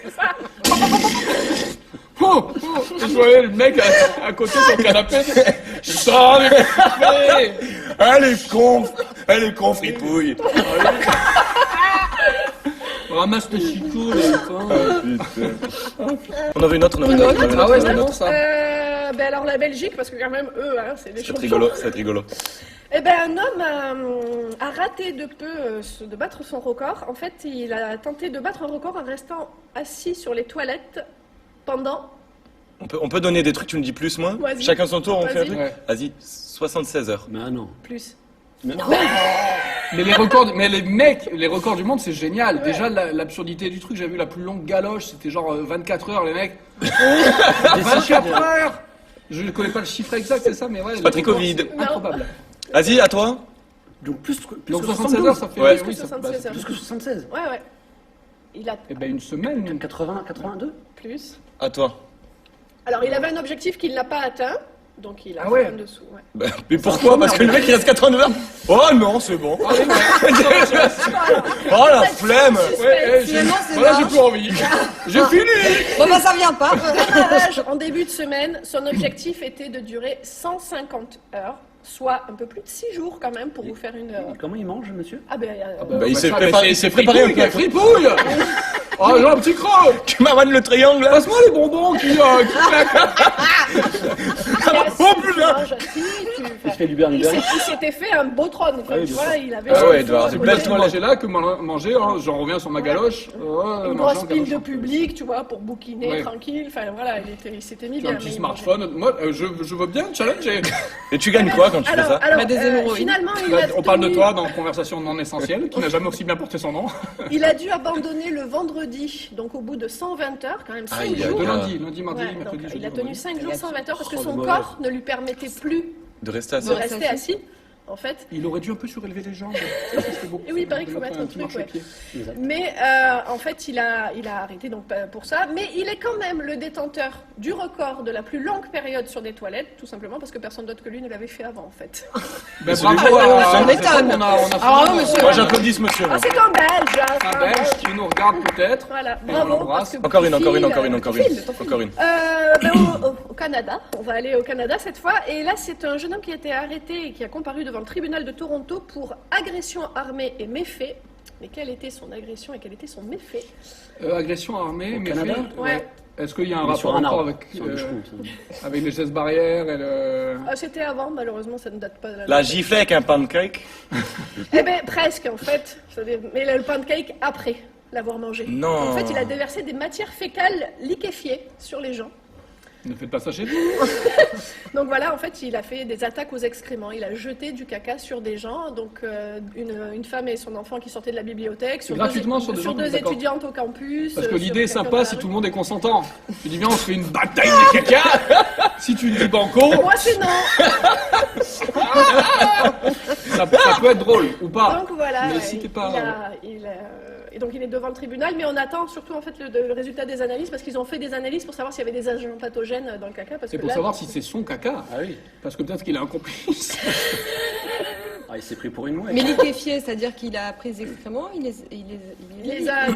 [SPEAKER 2] Oh, et je voyais le mec à côté sur le canapé. Putain, mais...
[SPEAKER 7] Elle est con, fripouille.
[SPEAKER 2] Ramasse le chicot, là, putain.
[SPEAKER 7] On avait une autre,
[SPEAKER 2] Ah ouais, c'est bon, ça.
[SPEAKER 5] Ben alors la Belgique, parce que quand même eux, hein, c'est des
[SPEAKER 7] C'est
[SPEAKER 5] champions.
[SPEAKER 7] rigolo, c'est rigolo.
[SPEAKER 5] Eh ben un homme a raté de peu de battre son record. En fait, il a tenté de battre un record en restant assis sur les toilettes pendant.
[SPEAKER 7] On peut donner des trucs, tu me dis plus, moins.
[SPEAKER 5] Vas-y.
[SPEAKER 7] Chacun son tour, on fait un
[SPEAKER 5] Vas-y.
[SPEAKER 7] truc.
[SPEAKER 2] Ouais.
[SPEAKER 7] Vas-y, 76 heures.
[SPEAKER 6] Mais non.
[SPEAKER 5] Plus.
[SPEAKER 2] Mais les records, mais les mecs, les records du monde, c'est génial. Déjà, l'absurdité du truc, j'ai vu la plus longue galoche, c'était genre 24 heures, les mecs. 24 heures. Je ne connais pas le chiffre exact, c'est ça, mais ouais.
[SPEAKER 7] pas très
[SPEAKER 2] les records,
[SPEAKER 7] Covid.
[SPEAKER 2] c'est Improbable.
[SPEAKER 7] Vas-y, à toi.
[SPEAKER 6] Donc plus que
[SPEAKER 2] Donc 76
[SPEAKER 6] 72.
[SPEAKER 2] heures, ça fait.
[SPEAKER 7] Ouais.
[SPEAKER 5] Plus que
[SPEAKER 2] oui, ça-
[SPEAKER 5] 76 heures.
[SPEAKER 6] Plus que 76.
[SPEAKER 5] Ouais, ouais. Il a
[SPEAKER 2] Eh ben une semaine.
[SPEAKER 6] 80, 82.
[SPEAKER 5] plus.
[SPEAKER 7] À toi.
[SPEAKER 5] Alors, il avait un objectif qu'il n'a pas atteint, donc il a
[SPEAKER 2] Ah
[SPEAKER 5] fait
[SPEAKER 2] ouais.
[SPEAKER 5] un dessous. Ouais.
[SPEAKER 7] Bah, mais pourquoi? Parce que le mec il reste 82 heures. Oh non, c'est bon.
[SPEAKER 2] Ah oui, ouais.
[SPEAKER 7] Oh la flemme.
[SPEAKER 2] Ouais,
[SPEAKER 1] Finalement, c'est
[SPEAKER 2] voilà, j'ai
[SPEAKER 1] large.
[SPEAKER 2] plus envie. J'ai fini.
[SPEAKER 1] Bon bah ça vient pas.
[SPEAKER 5] Démarrage en début de semaine, son objectif était de durer 150 heures, soit un peu plus de 6 jours quand même pour vous faire une.
[SPEAKER 6] Comment il mange, monsieur?
[SPEAKER 5] Ah ben,
[SPEAKER 7] Bah, il s'est
[SPEAKER 2] ça,
[SPEAKER 7] préparé,
[SPEAKER 2] mais
[SPEAKER 7] il s'est préparé un peu.
[SPEAKER 2] fripouille. Oh, j'ai un petit creux.
[SPEAKER 7] Tu m'amènes le triangle là.
[SPEAKER 2] Passe-moi les bonbons qui claquent.
[SPEAKER 7] Oh putain.
[SPEAKER 5] mange assis,
[SPEAKER 6] Il fait du Bernie
[SPEAKER 5] il s'était fait un beau trône, enfin,
[SPEAKER 6] oui,
[SPEAKER 5] tu
[SPEAKER 6] bien
[SPEAKER 5] vois,
[SPEAKER 6] sûr.
[SPEAKER 5] il avait
[SPEAKER 7] Ah ouais, il doit avoir
[SPEAKER 2] C'est
[SPEAKER 7] des
[SPEAKER 2] plus
[SPEAKER 7] belles
[SPEAKER 2] facile de
[SPEAKER 7] toilettes.
[SPEAKER 2] manger là que manger, hein. J'en reviens sur ma galoche.
[SPEAKER 5] une grosse pile de public, tu vois, pour bouquiner
[SPEAKER 2] Ouais.
[SPEAKER 5] tranquille, enfin voilà, il s'était mis
[SPEAKER 2] J'ai un
[SPEAKER 5] bien.
[SPEAKER 2] petit
[SPEAKER 5] mais il
[SPEAKER 2] smartphone. Moi, je veux bien challenger.
[SPEAKER 7] Et tu gagnes quoi quand tu fais
[SPEAKER 5] mangeait.
[SPEAKER 7] ça?
[SPEAKER 5] Alors,
[SPEAKER 1] Bah, des hémorroïdes.
[SPEAKER 5] finalement, il a
[SPEAKER 2] On parle de
[SPEAKER 5] tenu-
[SPEAKER 2] toi dans Conversation non essentielle, qui n'a jamais aussi bien porté son nom.
[SPEAKER 5] Il a dû abandonner le vendredi, donc au bout de 120 heures, quand même 5
[SPEAKER 7] Aïe, aïe,
[SPEAKER 5] jours.
[SPEAKER 2] De
[SPEAKER 7] aïe.
[SPEAKER 2] lundi, mardi,
[SPEAKER 5] Ouais,
[SPEAKER 2] mercredi,
[SPEAKER 5] donc,
[SPEAKER 2] jeudi,
[SPEAKER 5] il a tenu
[SPEAKER 2] vendredi.
[SPEAKER 5] 5 jours 120 heures parce que
[SPEAKER 6] Oh,
[SPEAKER 5] son
[SPEAKER 6] le
[SPEAKER 5] corps ne lui permettait plus
[SPEAKER 7] De rester assis.
[SPEAKER 5] de rester assis. en fait.
[SPEAKER 2] Il aurait dû un peu surélever les jambes. Ça serait beaucoup.
[SPEAKER 5] Et oui, il paraît qu'il faut
[SPEAKER 2] De
[SPEAKER 5] mettre un
[SPEAKER 2] petit
[SPEAKER 5] truc, ouais.
[SPEAKER 2] marchepied.
[SPEAKER 6] Exact.
[SPEAKER 5] Mais en fait, il a arrêté donc pour ça. Mais il est quand même le détenteur du record de la plus longue période sur des toilettes, tout simplement parce que personne d'autre que lui ne l'avait fait avant, en fait.
[SPEAKER 2] Ben,
[SPEAKER 4] Celui-
[SPEAKER 2] bravo à...
[SPEAKER 1] Ça m'étonne.
[SPEAKER 2] On a
[SPEAKER 1] Ah, non, monsieur.
[SPEAKER 4] Moi j'applaudis ce monsieur.
[SPEAKER 5] Ah, c'est un Belge, hein, c'est
[SPEAKER 2] un
[SPEAKER 5] un
[SPEAKER 2] Belge qui nous regarde peut-être.
[SPEAKER 5] Voilà,
[SPEAKER 2] on
[SPEAKER 5] bravo.
[SPEAKER 2] l'embrasse.
[SPEAKER 5] parce que
[SPEAKER 4] Encore une,
[SPEAKER 5] tu
[SPEAKER 4] encore une,
[SPEAKER 5] files,
[SPEAKER 4] encore une, encore une. Encore une.
[SPEAKER 5] Ben, au Canada, on va aller au Canada cette fois, et là c'est un jeune homme qui a été arrêté et qui a comparu devant le tribunal de Toronto pour agression armée et méfait. Mais quelle était son agression et quel était son méfait?
[SPEAKER 2] Agression armée,
[SPEAKER 6] Au
[SPEAKER 2] mais
[SPEAKER 6] Canada
[SPEAKER 5] Ouais.
[SPEAKER 2] Est-ce qu'il y a un
[SPEAKER 6] On est sur
[SPEAKER 2] rapport
[SPEAKER 6] un
[SPEAKER 2] encore
[SPEAKER 6] arbre,
[SPEAKER 2] avec,
[SPEAKER 6] sur le cheveu, ça.
[SPEAKER 2] avec les gestes barrières et le...
[SPEAKER 5] Ah, c'était avant, malheureusement ça ne date pas de
[SPEAKER 4] La giflée avec un pancake?
[SPEAKER 5] Eh bien presque en fait, mais le pancake après l'avoir mangé.
[SPEAKER 4] Non.
[SPEAKER 5] En fait il a déversé des matières fécales liquéfiées sur les gens.
[SPEAKER 2] Ne faites pas ça chez vous.
[SPEAKER 5] Donc voilà, en fait, il a fait des attaques aux excréments. Il a jeté du caca sur des gens, donc une femme et son enfant qui sortaient de la bibliothèque, sur
[SPEAKER 2] Gratuitement sur des gens,
[SPEAKER 5] deux
[SPEAKER 2] d'accord.
[SPEAKER 5] étudiantes au campus.
[SPEAKER 2] Parce que
[SPEAKER 5] sur
[SPEAKER 2] l'idée est
[SPEAKER 5] quelqu'un
[SPEAKER 2] sympa
[SPEAKER 5] dans
[SPEAKER 2] si
[SPEAKER 5] la
[SPEAKER 2] tout le
[SPEAKER 5] rue.
[SPEAKER 2] monde est consentant. Tu dis, viens, on se fait une bataille de caca. Si tu dis banco,
[SPEAKER 5] Moi, c'est non.
[SPEAKER 2] ça peut être drôle ou pas.
[SPEAKER 5] Donc voilà.
[SPEAKER 2] Mais si t'es pas...
[SPEAKER 5] Et donc il est devant le tribunal, mais on attend surtout en fait le résultat des analyses parce qu'ils ont fait des analyses pour savoir s'il y avait des agents pathogènes dans le caca. Parce
[SPEAKER 2] C'est
[SPEAKER 5] que
[SPEAKER 2] pour
[SPEAKER 5] là,
[SPEAKER 2] savoir si c'est son caca.
[SPEAKER 6] Ah oui.
[SPEAKER 2] Parce que peut-être qu'il a un complice.
[SPEAKER 6] Ah, il s'est pris pour une mouette.
[SPEAKER 1] Mais liquéfié, c'est-à-dire qu'il a pris les excréments, il
[SPEAKER 5] il les a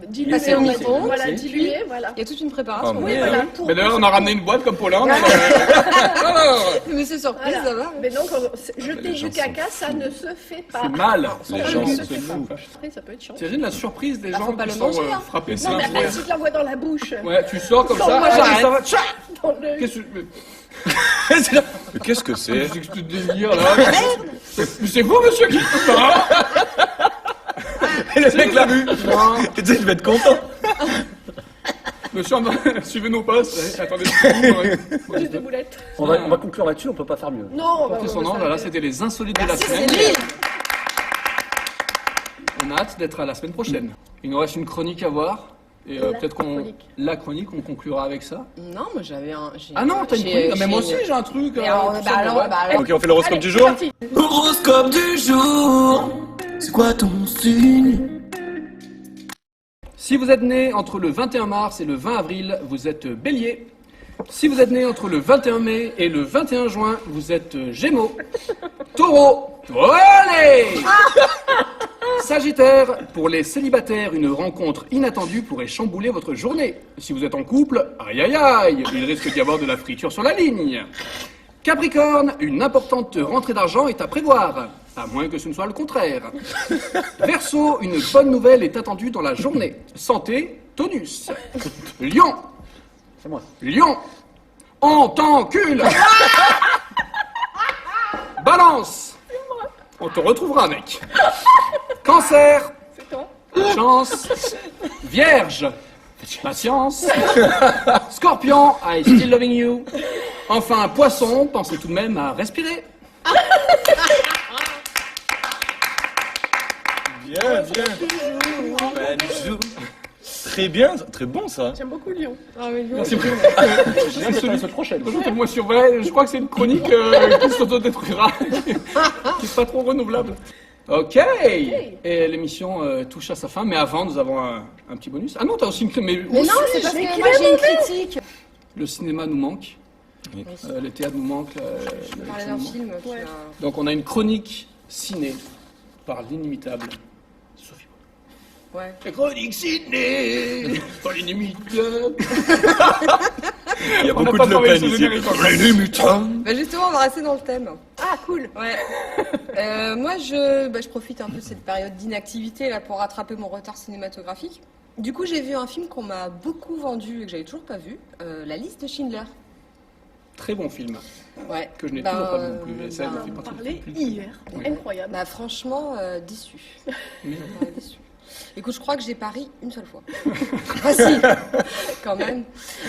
[SPEAKER 5] dilués,
[SPEAKER 1] Passé au
[SPEAKER 5] on va
[SPEAKER 1] micro,
[SPEAKER 5] dire. Voilà,
[SPEAKER 6] c'est
[SPEAKER 5] dilués, voilà.
[SPEAKER 1] y a toute une préparation.
[SPEAKER 4] Ah,
[SPEAKER 5] Oui,
[SPEAKER 4] mais
[SPEAKER 5] voilà.
[SPEAKER 4] oui.
[SPEAKER 5] pour-
[SPEAKER 2] Mais d'ailleurs, on a ramené une boîte comme Paulin.
[SPEAKER 1] Mais c'est surprise,
[SPEAKER 5] Voilà.
[SPEAKER 1] ça va.
[SPEAKER 5] Mais donc, jeter
[SPEAKER 4] les
[SPEAKER 5] du
[SPEAKER 4] gens
[SPEAKER 5] caca, ça ne se fait pas.
[SPEAKER 2] C'est mal.
[SPEAKER 4] Les
[SPEAKER 5] Ça
[SPEAKER 4] gens
[SPEAKER 5] ne
[SPEAKER 4] sont
[SPEAKER 5] se fait pas.
[SPEAKER 4] fous.
[SPEAKER 5] Après, ça peut être chiant.
[SPEAKER 2] T'imagines la surprise des
[SPEAKER 1] Bah,
[SPEAKER 2] gens
[SPEAKER 1] faut pas
[SPEAKER 2] qui
[SPEAKER 1] le
[SPEAKER 2] sont
[SPEAKER 1] manger, hein.
[SPEAKER 2] frappés
[SPEAKER 5] Non, mais
[SPEAKER 2] plein
[SPEAKER 5] si tu l'envoies dans la bouche,
[SPEAKER 2] Ouais, tu sors comme
[SPEAKER 5] Non,
[SPEAKER 2] ça.
[SPEAKER 5] moi,
[SPEAKER 2] allez,
[SPEAKER 5] j'arrête.
[SPEAKER 2] ça va. Tcha
[SPEAKER 5] dans le...
[SPEAKER 2] Qu'est-ce que
[SPEAKER 4] Mais qu'est-ce que c'est?
[SPEAKER 2] c'est que ce délire là? Mais c'est vous, monsieur, qui fait ça?
[SPEAKER 4] Et le mec l'a vu.
[SPEAKER 2] Non.
[SPEAKER 4] Tu sais, il devait être content.
[SPEAKER 2] Monsieur, suivez nos postes. Attendez,
[SPEAKER 5] Juste des boulettes.
[SPEAKER 6] On va conclure là-dessus, on peut pas faire mieux.
[SPEAKER 5] Non,
[SPEAKER 2] portez son nom. Là, c'était les insolites de la
[SPEAKER 1] Merci
[SPEAKER 2] semaine.
[SPEAKER 1] Céline.
[SPEAKER 2] On a hâte d'être à la semaine prochaine. Il nous reste une chronique à voir. Et
[SPEAKER 5] La
[SPEAKER 2] peut-être qu'on.
[SPEAKER 5] chronique.
[SPEAKER 2] La chronique, on conclura avec ça.
[SPEAKER 1] Non, moi j'avais un.
[SPEAKER 2] Ah non, t'as une chronique. Ah, mais moi aussi, j'ai un truc.
[SPEAKER 1] Mais alors,
[SPEAKER 2] tout
[SPEAKER 1] bah
[SPEAKER 2] ça,
[SPEAKER 1] alors,
[SPEAKER 2] ouais.
[SPEAKER 1] bah alors.
[SPEAKER 4] Ok, on fait l'horoscope
[SPEAKER 5] Allez,
[SPEAKER 4] du
[SPEAKER 5] c'est
[SPEAKER 4] jour.
[SPEAKER 5] parti.
[SPEAKER 7] Horoscope du jour. C'est quoi ton signe?
[SPEAKER 2] Si vous êtes né entre le 21 mars et le 20 avril, vous êtes bélier. Si vous êtes né entre le 21 mai et le 21 juin, vous êtes gémeaux. Taureau. Allez Sagittaire, pour les célibataires, une rencontre inattendue pourrait chambouler votre journée. Si vous êtes en couple, aïe aïe aïe, il risque d'y avoir de la friture sur la ligne. Capricorne, une importante rentrée d'argent est à prévoir, à moins que ce ne soit le contraire. Verseau, une bonne nouvelle est attendue dans la journée. Santé, tonus. Lion,
[SPEAKER 6] C'est moi.
[SPEAKER 2] Lion, on t'encule. Balance, on te retrouvera, mec. Cancer,
[SPEAKER 5] C'est toi.
[SPEAKER 2] chance. Vierge, patience. Scorpion, I still loving you. Enfin, poisson, pensez tout de même à respirer.
[SPEAKER 4] Bien, bien. Ben, bisous. Très bien, très bon ça.
[SPEAKER 5] J'aime beaucoup Lyon.
[SPEAKER 1] Ah, mais non.
[SPEAKER 2] Merci beaucoup.
[SPEAKER 6] J'ai hâte de la semaine prochaine.
[SPEAKER 2] Moi sur vrai, je crois que c'est une chronique qui s'autodétruira, qui est pas trop renouvelable. Ok. Et l'émission touche à sa fin, mais avant nous avons un petit bonus. Ah non, t'as aussi une
[SPEAKER 1] Mais non, c'est parce que moi j'ai une critique.
[SPEAKER 2] Le cinéma nous manque,
[SPEAKER 4] Oui.
[SPEAKER 2] le théâtre nous manque.
[SPEAKER 1] Je parlais d'un film qui
[SPEAKER 5] Ouais.
[SPEAKER 1] a...
[SPEAKER 2] Donc on a une chronique ciné par l'inimitable Sophie.
[SPEAKER 1] Ouais.
[SPEAKER 2] La chronique ciné par l'inimitable.
[SPEAKER 4] Il y a
[SPEAKER 2] On n'a
[SPEAKER 4] beaucoup
[SPEAKER 2] pas
[SPEAKER 4] de Le
[SPEAKER 2] travaillé
[SPEAKER 4] Pen
[SPEAKER 2] sur
[SPEAKER 4] ici.
[SPEAKER 2] le générique encore.
[SPEAKER 1] Bah justement, on va rester dans le thème.
[SPEAKER 5] Ah, cool.
[SPEAKER 1] Ouais. Moi, je profite un peu de cette période d'inactivité là pour rattraper mon retard cinématographique. Du coup, j'ai vu un film qu'on m'a beaucoup vendu et que j'avais toujours pas vu, La liste de Schindler.
[SPEAKER 2] Très bon film,
[SPEAKER 1] Ouais.
[SPEAKER 2] que je n'ai
[SPEAKER 1] Bah,
[SPEAKER 2] toujours pas vu non plus. Ça,
[SPEAKER 1] bah,
[SPEAKER 2] fait
[SPEAKER 5] On
[SPEAKER 2] partie des
[SPEAKER 5] parlait
[SPEAKER 2] plus-
[SPEAKER 5] hier.
[SPEAKER 2] Oui.
[SPEAKER 5] Incroyable.
[SPEAKER 1] Bah franchement, déçu.
[SPEAKER 2] Mais-
[SPEAKER 1] Ouais, déçu. Écoute, je crois que j'ai pari une seule fois. Ah si, quand même.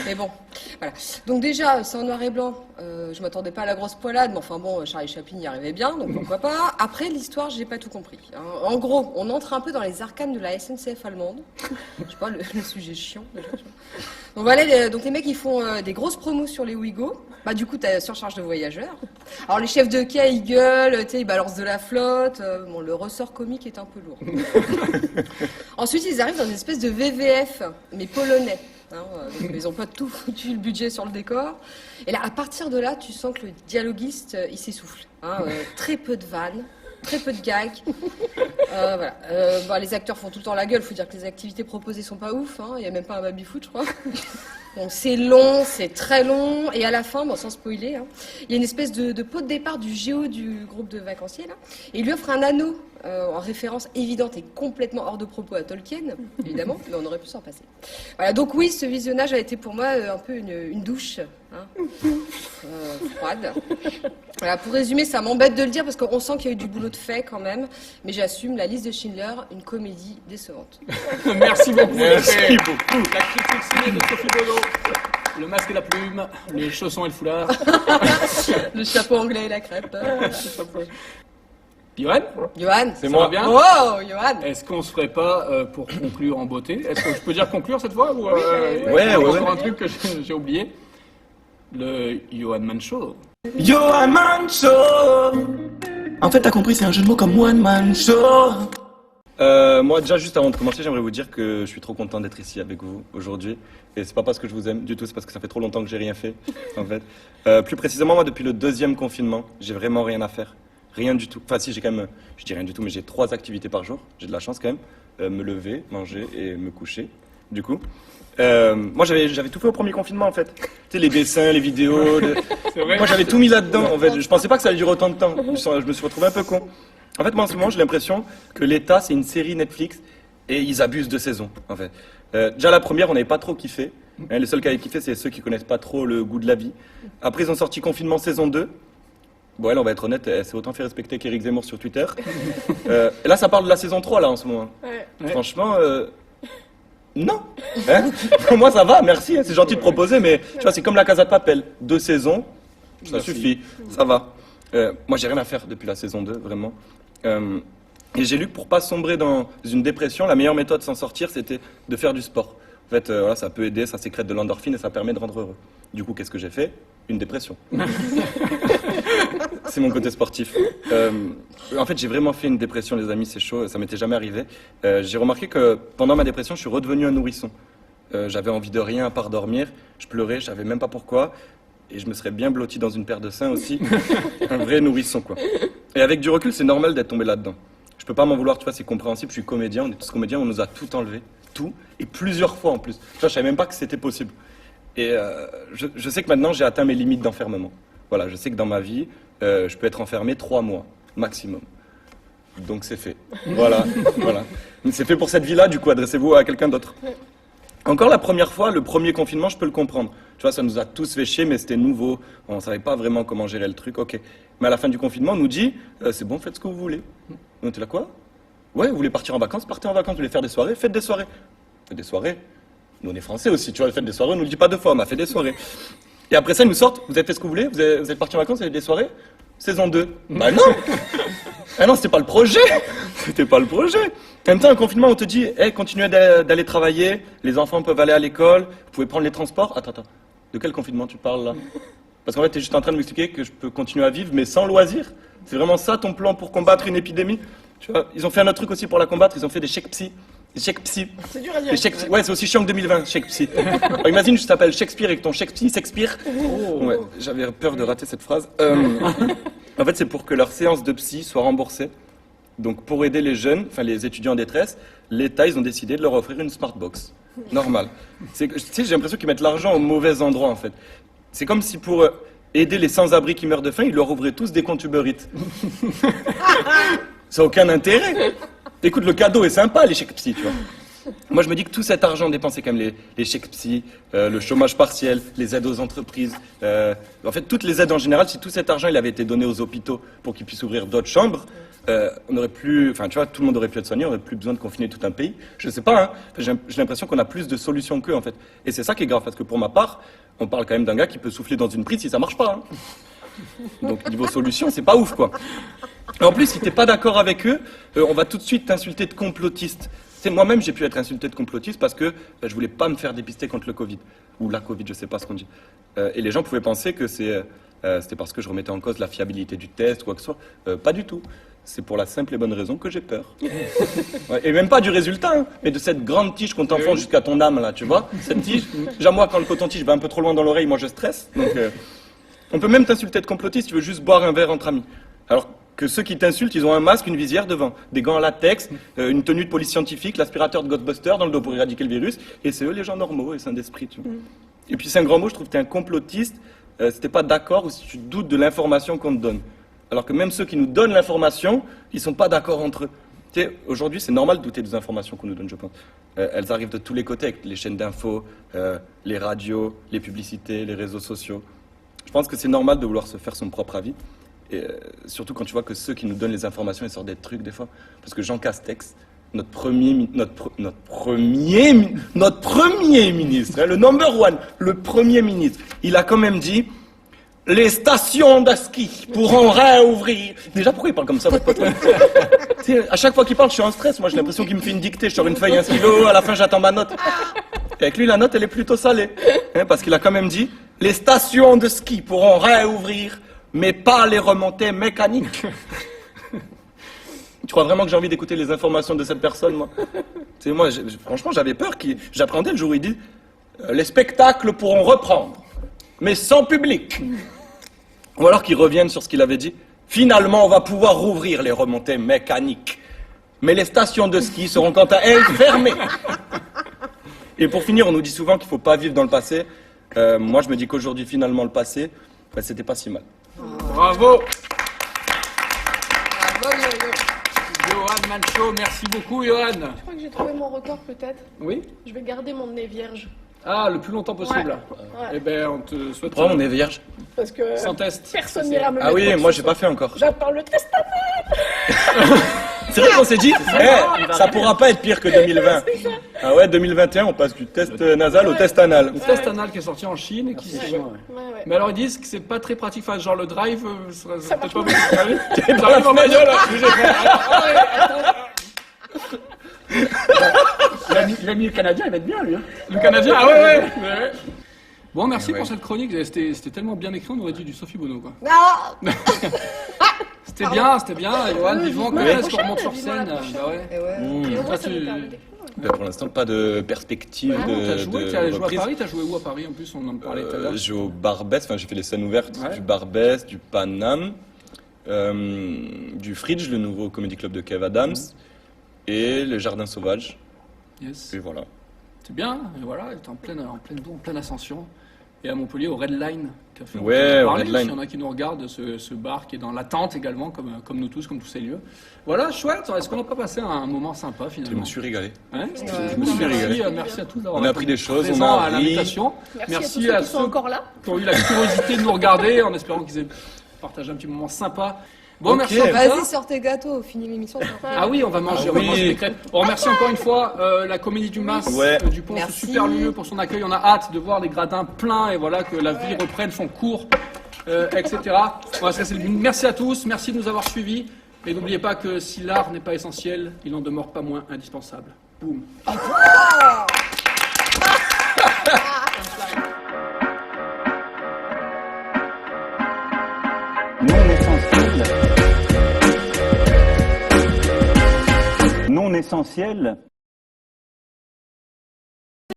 [SPEAKER 1] Mais bon. Voilà. Donc déjà, c'est en noir et blanc. Je m'attendais pas à la grosse poilade, mais enfin bon, Charlie Chaplin y arrivait bien, donc pourquoi pas. Après, l'histoire, j'ai pas tout compris. Hein. En gros, on entre un peu dans les arcanes de la SNCF allemande. Je sais pas, le sujet chiant. Déjà, donc voilà, donc les mecs, ils font des grosses promos sur les Ouigo. Bah du coup, t'as surcharge de voyageurs. Alors les chefs de quai, ils gueulent, tu sais, ils balancent de la flotte. Bon, le ressort comique est un peu lourd. Ensuite, ils arrivent dans une espèce de VVF, mais polonais. Hein, donc ils n'ont pas tout foutu le budget sur le décor. Et là, à partir de là, tu sens que le dialoguiste, il s'essouffle. Hein, très peu de vannes, très peu de gags. Voilà. Bah, les acteurs font tout le temps la gueule. Faut dire que les activités proposées sont pas ouf. Hein, il n'y a même pas un baby-foot, je crois. Bon, c'est long, c'est très long, et à la fin, bon, sans spoiler, hein, il y a une espèce de pot de départ du géo du groupe de vacanciers, là, et il lui offre un anneau en référence évidente et complètement hors de propos à Tolkien, évidemment, mais on aurait pu s'en passer. Voilà, donc oui, ce visionnage a été pour moi un peu une douche, hein, froide. Voilà, pour résumer, ça m'embête de le dire parce qu'on sent qu'il y a eu du boulot de fait quand même, mais j'assume La Liste de Schindler, une comédie décevante.
[SPEAKER 2] Merci beaucoup.
[SPEAKER 4] Merci
[SPEAKER 2] Sophie.
[SPEAKER 4] beaucoup.
[SPEAKER 2] La critique ciné de Sophie Bono. Le masque et la plume, les chaussons et le foulard.
[SPEAKER 1] Le chapeau anglais et la crêpe.
[SPEAKER 2] Johan,
[SPEAKER 1] Johan.
[SPEAKER 4] C'est
[SPEAKER 2] ça
[SPEAKER 4] moi.
[SPEAKER 2] va bien?
[SPEAKER 1] Oh, Johan.
[SPEAKER 2] Est-ce qu'on se ferait pas, pour conclure en beauté, est-ce que je peux dire conclure cette fois ou,
[SPEAKER 4] ouais.
[SPEAKER 2] encore un truc que j'ai oublié. Le Johan Man Show.
[SPEAKER 7] Johan Man Show. En fait, t'as compris, c'est un jeu de mots comme One Man Show.
[SPEAKER 4] Moi, déjà, juste avant de commencer, j'aimerais vous dire que je suis trop content d'être ici avec vous aujourd'hui. Et c'est pas parce que je vous aime du tout, c'est parce que ça fait trop longtemps que j'ai rien fait, en fait. Plus précisément, moi, depuis le 2e confinement, j'ai vraiment rien à faire. Rien du tout. Enfin, si, j'ai quand même, je dis rien du tout, mais j'ai 3 activités par jour. J'ai de la chance quand même. Me lever, manger et me coucher, du coup. Moi, j'avais tout fait au premier confinement, en fait. Tu sais, les dessins, les vidéos.
[SPEAKER 2] C'est vrai.
[SPEAKER 4] Moi, j'avais tout mis là-dedans, en fait. Je pensais pas que ça allait durer autant de temps. Je me suis retrouvé un peu con. En fait, moi, en ce moment, j'ai l'impression que l'État, c'est une série Netflix et ils abusent de saisons, en fait. Déjà, la première, on n'avait pas trop kiffé. Hein, les seuls qui avaient kiffé, c'est ceux qui connaissent pas trop le goût de la vie. Après, ils ont sorti Confinement saison 2. Bon, elle, on va être honnête, elle s'est autant fait respecter qu'Éric Zemmour sur Twitter. Et là, ça parle de la saison 3, là, en ce moment.
[SPEAKER 5] Ouais.
[SPEAKER 4] Franchement, non. Hein. Moi, ça va, merci. Hein, c'est gentil de proposer, mais tu vois, c'est comme la Casa de Papel. 2 saisons, ça
[SPEAKER 2] Merci.
[SPEAKER 4] suffit. Ça va. Moi, j'ai rien à faire depuis la saison 2, vraiment. Et j'ai lu que pour pas sombrer dans une dépression, la meilleure méthode de s'en sortir, c'était de faire du sport. En fait, voilà, ça peut aider, ça sécrète de l'endorphine et ça permet de rendre heureux. Du coup, qu'est-ce que j'ai fait? Une dépression. C'est mon côté sportif. En fait, j'ai vraiment fait une dépression, les amis, c'est chaud, ça m'était jamais arrivé. J'ai remarqué que pendant ma dépression, je suis redevenu un nourrisson. J'avais envie de rien à part dormir, je pleurais, je savais même pas pourquoi, et je me serais bien blotti dans une paire de seins aussi. Un vrai nourrisson, quoi. Et avec du recul, c'est normal d'être tombé là-dedans. Je peux pas m'en vouloir, tu vois, c'est compréhensible, je suis comédien, on est tous comédiens, on nous a tout enlevé, tout, et plusieurs fois en plus. Tu vois, je savais même pas que c'était possible. Et je sais que maintenant, j'ai atteint mes limites d'enfermement. Voilà, je sais que dans ma vie, je peux être enfermé 3 mois, maximum. Donc c'est fait. Voilà, voilà. C'est fait pour cette vie-là, du coup, adressez-vous à quelqu'un d'autre. Encore la première fois, le premier confinement, je peux le comprendre. Tu vois, ça nous a tous fait chier, mais c'était nouveau. On savait pas vraiment comment gérer le truc, ok. Mais à la fin du confinement, on nous dit, c'est bon, faites ce que vous voulez. On était là, quoi? Ouais, vous voulez partir en vacances, partez en vacances. Vous voulez faire des soirées, faites des soirées. Faites des soirées. Nous, on est français aussi, tu vois, faites des soirées, on nous le dit pas 2 fois, on a fait des soirées. Et après ça, ils nous sortent, vous avez fait ce que vous voulez, vous êtes partis en vacances, vous avez fait des soirées? Saison 2. Bah non! Ah non, c'était pas le projet! C'était pas le projet! En même temps, un confinement, on te dit, hey, continuez d'aller travailler, les enfants peuvent aller à l'école, vous pouvez prendre les transports. Attends, de quel confinement tu parles là? Parce qu'en fait, t'es juste en train de m'expliquer que je peux continuer à vivre, mais sans loisir. C'est vraiment ça ton plan pour combattre une épidémie? Tu vois, ils ont fait un autre truc aussi pour la combattre, ils ont fait des chèques psy. Des chèques psy.
[SPEAKER 5] C'est dur à dire.
[SPEAKER 4] Des chèques psy. Ouais, c'est aussi chiant que 2020, chèque psy. Alors, imagine, je t'appelle Shakespeare et que ton chèque psy s'expire. Ouais, j'avais peur de rater cette phrase. En fait, c'est pour que leur séance de psy soit remboursée. Donc, pour aider les jeunes, enfin les étudiants en détresse, l'État, ils ont décidé de leur offrir une smartbox. Normal. Tu sais, j'ai l'impression qu'ils mettent l'argent au mauvais endroit, en fait. C'est comme si pour aider les sans-abri qui meurent de faim, ils leur ouvraient tous des comptes Uber Eats. Ça n'a aucun intérêt. Écoute, le cadeau est sympa, les chèques psy, tu vois. Moi, je me dis que tout cet argent dépensé, comme les chèques psy, le chômage partiel, les aides aux entreprises, en fait, toutes les aides en général, si tout cet argent il avait été donné aux hôpitaux pour qu'ils puissent ouvrir d'autres chambres, on aurait plus, enfin, tu vois, tout le monde aurait pu être soigné, on aurait plus besoin de confiner tout un pays. Je sais pas, hein. J'ai l'impression qu'on a plus de solutions qu'eux, en fait. Et c'est ça qui est grave, parce que pour ma part, on parle quand même d'un gars qui peut souffler dans une prise si ça marche pas. Hein. Donc, niveau solution, c'est pas ouf, quoi. Et en plus, si t'es pas d'accord avec eux, on va tout de suite t'insulter de complotiste. Moi-même, j'ai pu être insulté de complotiste parce que je voulais pas me faire dépister contre le Covid. Ou la Covid, je sais pas ce qu'on dit. Et les gens pouvaient penser que c'était parce que je remettais en cause la fiabilité du test ou quoi que ce soit. Pas du tout. C'est pour la simple et bonne raison que j'ai peur. Ouais, et même pas du résultat, hein, mais de cette grande tige qu'on t'enfonce jusqu'à ton âme, là, tu vois. Cette tige, déjà moi, quand le coton-tige va un peu trop loin dans l'oreille, moi je stresse. Donc, on peut même t'insulter de complotiste si tu veux juste boire un verre entre amis. Alors que ceux qui t'insultent, ils ont un masque, une visière devant, des gants en latex, une tenue de police scientifique, l'aspirateur de Ghostbusters dans le dos pour éradiquer le virus, et c'est eux les gens normaux et sains d'esprit. Tu vois. Et puis c'est un grand mot, je trouve que t'es un complotiste si t'es pas d'accord ou si tu doutes de l'information qu'on te donne. Alors que même ceux qui nous donnent l'information, ils sont pas d'accord entre eux. Tu sais, aujourd'hui, c'est normal de douter des informations qu'on nous donne, je pense. Elles arrivent de tous les côtés, avec les chaînes d'infos, les radios, les publicités, les réseaux sociaux. Je pense que c'est normal de vouloir se faire son propre avis. Et surtout quand tu vois que ceux qui nous donnent les informations, ils sortent des trucs des fois. Parce que Jean Castex, notre premier ministre, hein, le number one, le premier ministre, il a quand même dit les stations de ski pourront réouvrir. Déjà, pourquoi il parle comme ça, votre pote? À chaque fois qu'il parle, je suis en stress. Moi, j'ai l'impression qu'il me fait une dictée. Je sors une feuille, un stylo, à la fin, j'attends ma note. Et avec lui, la note, elle est plutôt salée. Hein, parce qu'il a quand même dit les stations de ski pourront réouvrir, mais pas les remontées mécaniques. Tu crois vraiment que j'ai envie d'écouter les informations de cette personne, moi? Tu sais, moi, franchement, j'avais peur. J'appréhendais le jour où il dit les spectacles pourront reprendre, mais sans public. Ou alors qu'il revienne sur ce qu'il avait dit. Finalement, on va pouvoir rouvrir les remontées mécaniques, mais les stations de ski seront quant à elles fermées. Et pour finir, on nous dit souvent qu'il ne faut pas vivre dans le passé. Moi, je me dis qu'aujourd'hui, finalement, le passé, c'était pas si mal.
[SPEAKER 2] Bravo. Johan Mancho, merci beaucoup, Johan.
[SPEAKER 5] Je crois que j'ai trouvé mon record peut-être.
[SPEAKER 2] Oui.
[SPEAKER 5] Je vais garder mon nez vierge.
[SPEAKER 2] Ah, le plus longtemps possible.
[SPEAKER 5] Ouais.
[SPEAKER 2] Eh ben, on te souhaite.
[SPEAKER 4] Pourquoi on est vierge?
[SPEAKER 5] Parce que
[SPEAKER 2] Sans test.
[SPEAKER 5] personne n'ira me
[SPEAKER 4] Ah
[SPEAKER 5] mettre
[SPEAKER 4] oui,
[SPEAKER 5] quoi que
[SPEAKER 4] moi,
[SPEAKER 5] ce
[SPEAKER 4] j'ai
[SPEAKER 5] soit.
[SPEAKER 4] pas fait encore.
[SPEAKER 5] J'attends le testament.
[SPEAKER 4] C'est vrai qu'on s'est dit, ça pourra pas être pire que 2020. Ah ouais, 2021, on passe du test nasal au test anal.
[SPEAKER 2] Le test anal qui est sorti en Chine et qui.
[SPEAKER 5] Ouais.
[SPEAKER 2] Mais alors ils disent que c'est pas très pratique, enfin, genre le drive,
[SPEAKER 5] Ça
[SPEAKER 2] serait
[SPEAKER 5] marche
[SPEAKER 2] peut-être
[SPEAKER 5] pas.
[SPEAKER 2] pas bon. J'arrive en bagnole, là.
[SPEAKER 6] L'ami canadien, il va être bien, lui. Hein.
[SPEAKER 2] Le Canadien, ah ouais. Bon, merci pour cette chronique, c'était tellement bien écrit, on aurait dit du Sophie Bonneau, quoi.
[SPEAKER 1] Non.
[SPEAKER 2] C'était bien, Johan, vivement, quand est-ce qu'on remonte sur scène? Bah ouais.
[SPEAKER 1] Et ouais.
[SPEAKER 5] Et au moins,
[SPEAKER 2] Toi,
[SPEAKER 5] ça
[SPEAKER 2] tu-
[SPEAKER 5] me permet d'écrire.
[SPEAKER 4] Pour l'instant, pas de perspective
[SPEAKER 2] T'as
[SPEAKER 4] de
[SPEAKER 2] joué à
[SPEAKER 4] reprise.
[SPEAKER 2] Paris, t'as joué où à Paris en plus, on en parlait tout à l'heure.
[SPEAKER 4] J'ai au Barbès, enfin j'ai fait les scènes ouvertes
[SPEAKER 2] Ouais.
[SPEAKER 4] du Barbès, du Paname, du Fridge, le nouveau comédie club de Kev Adams, et le Jardin Sauvage.
[SPEAKER 2] Yes.
[SPEAKER 4] Et voilà.
[SPEAKER 2] C'est bien, et voilà, elle était en pleine ascension. Et à Montpellier, au Red Line. T'as fait
[SPEAKER 4] Ouais, au
[SPEAKER 2] parler,
[SPEAKER 4] Red Line.
[SPEAKER 2] s'il y en a qui nous regardent, ce bar qui est dans l'attente également, comme nous tous, comme tous ces lieux. Voilà, chouette. Est-ce qu'on n'a pas passé un moment sympa
[SPEAKER 4] Je
[SPEAKER 2] finalement?
[SPEAKER 4] me suis régalé.
[SPEAKER 2] Hein
[SPEAKER 4] Je me suis régalé.
[SPEAKER 2] Merci à tous d'avoir
[SPEAKER 4] On a appris des choses,
[SPEAKER 2] présents
[SPEAKER 4] on a
[SPEAKER 2] à
[SPEAKER 4] ri.
[SPEAKER 2] l'invitation.
[SPEAKER 5] Merci à tous ceux qui sont encore là.
[SPEAKER 2] qui ont eu la curiosité de nous regarder, en espérant qu'ils aient partagé un petit moment sympa. Bon,
[SPEAKER 4] Ok.
[SPEAKER 2] merci à toi.
[SPEAKER 1] Vas-y, sors tes gâteaux, finis l'émission.
[SPEAKER 2] Ah oui, on va manger, on va
[SPEAKER 4] oui.
[SPEAKER 2] manger des crêpes. On remercie encore une fois la Comédie du Mas
[SPEAKER 4] Ouais.
[SPEAKER 2] du Pont, ce
[SPEAKER 1] Merci.
[SPEAKER 2] super lieu pour son accueil. On a hâte de voir les gradins pleins et voilà que la vie reprenne son cours, etc. On va se laisser. Merci à tous, merci de nous avoir suivis. Et n'oubliez pas que si l'art n'est pas essentiel, il n'en demeure pas moins indispensable. Boum.
[SPEAKER 3] Non essentiel. Non essentiel.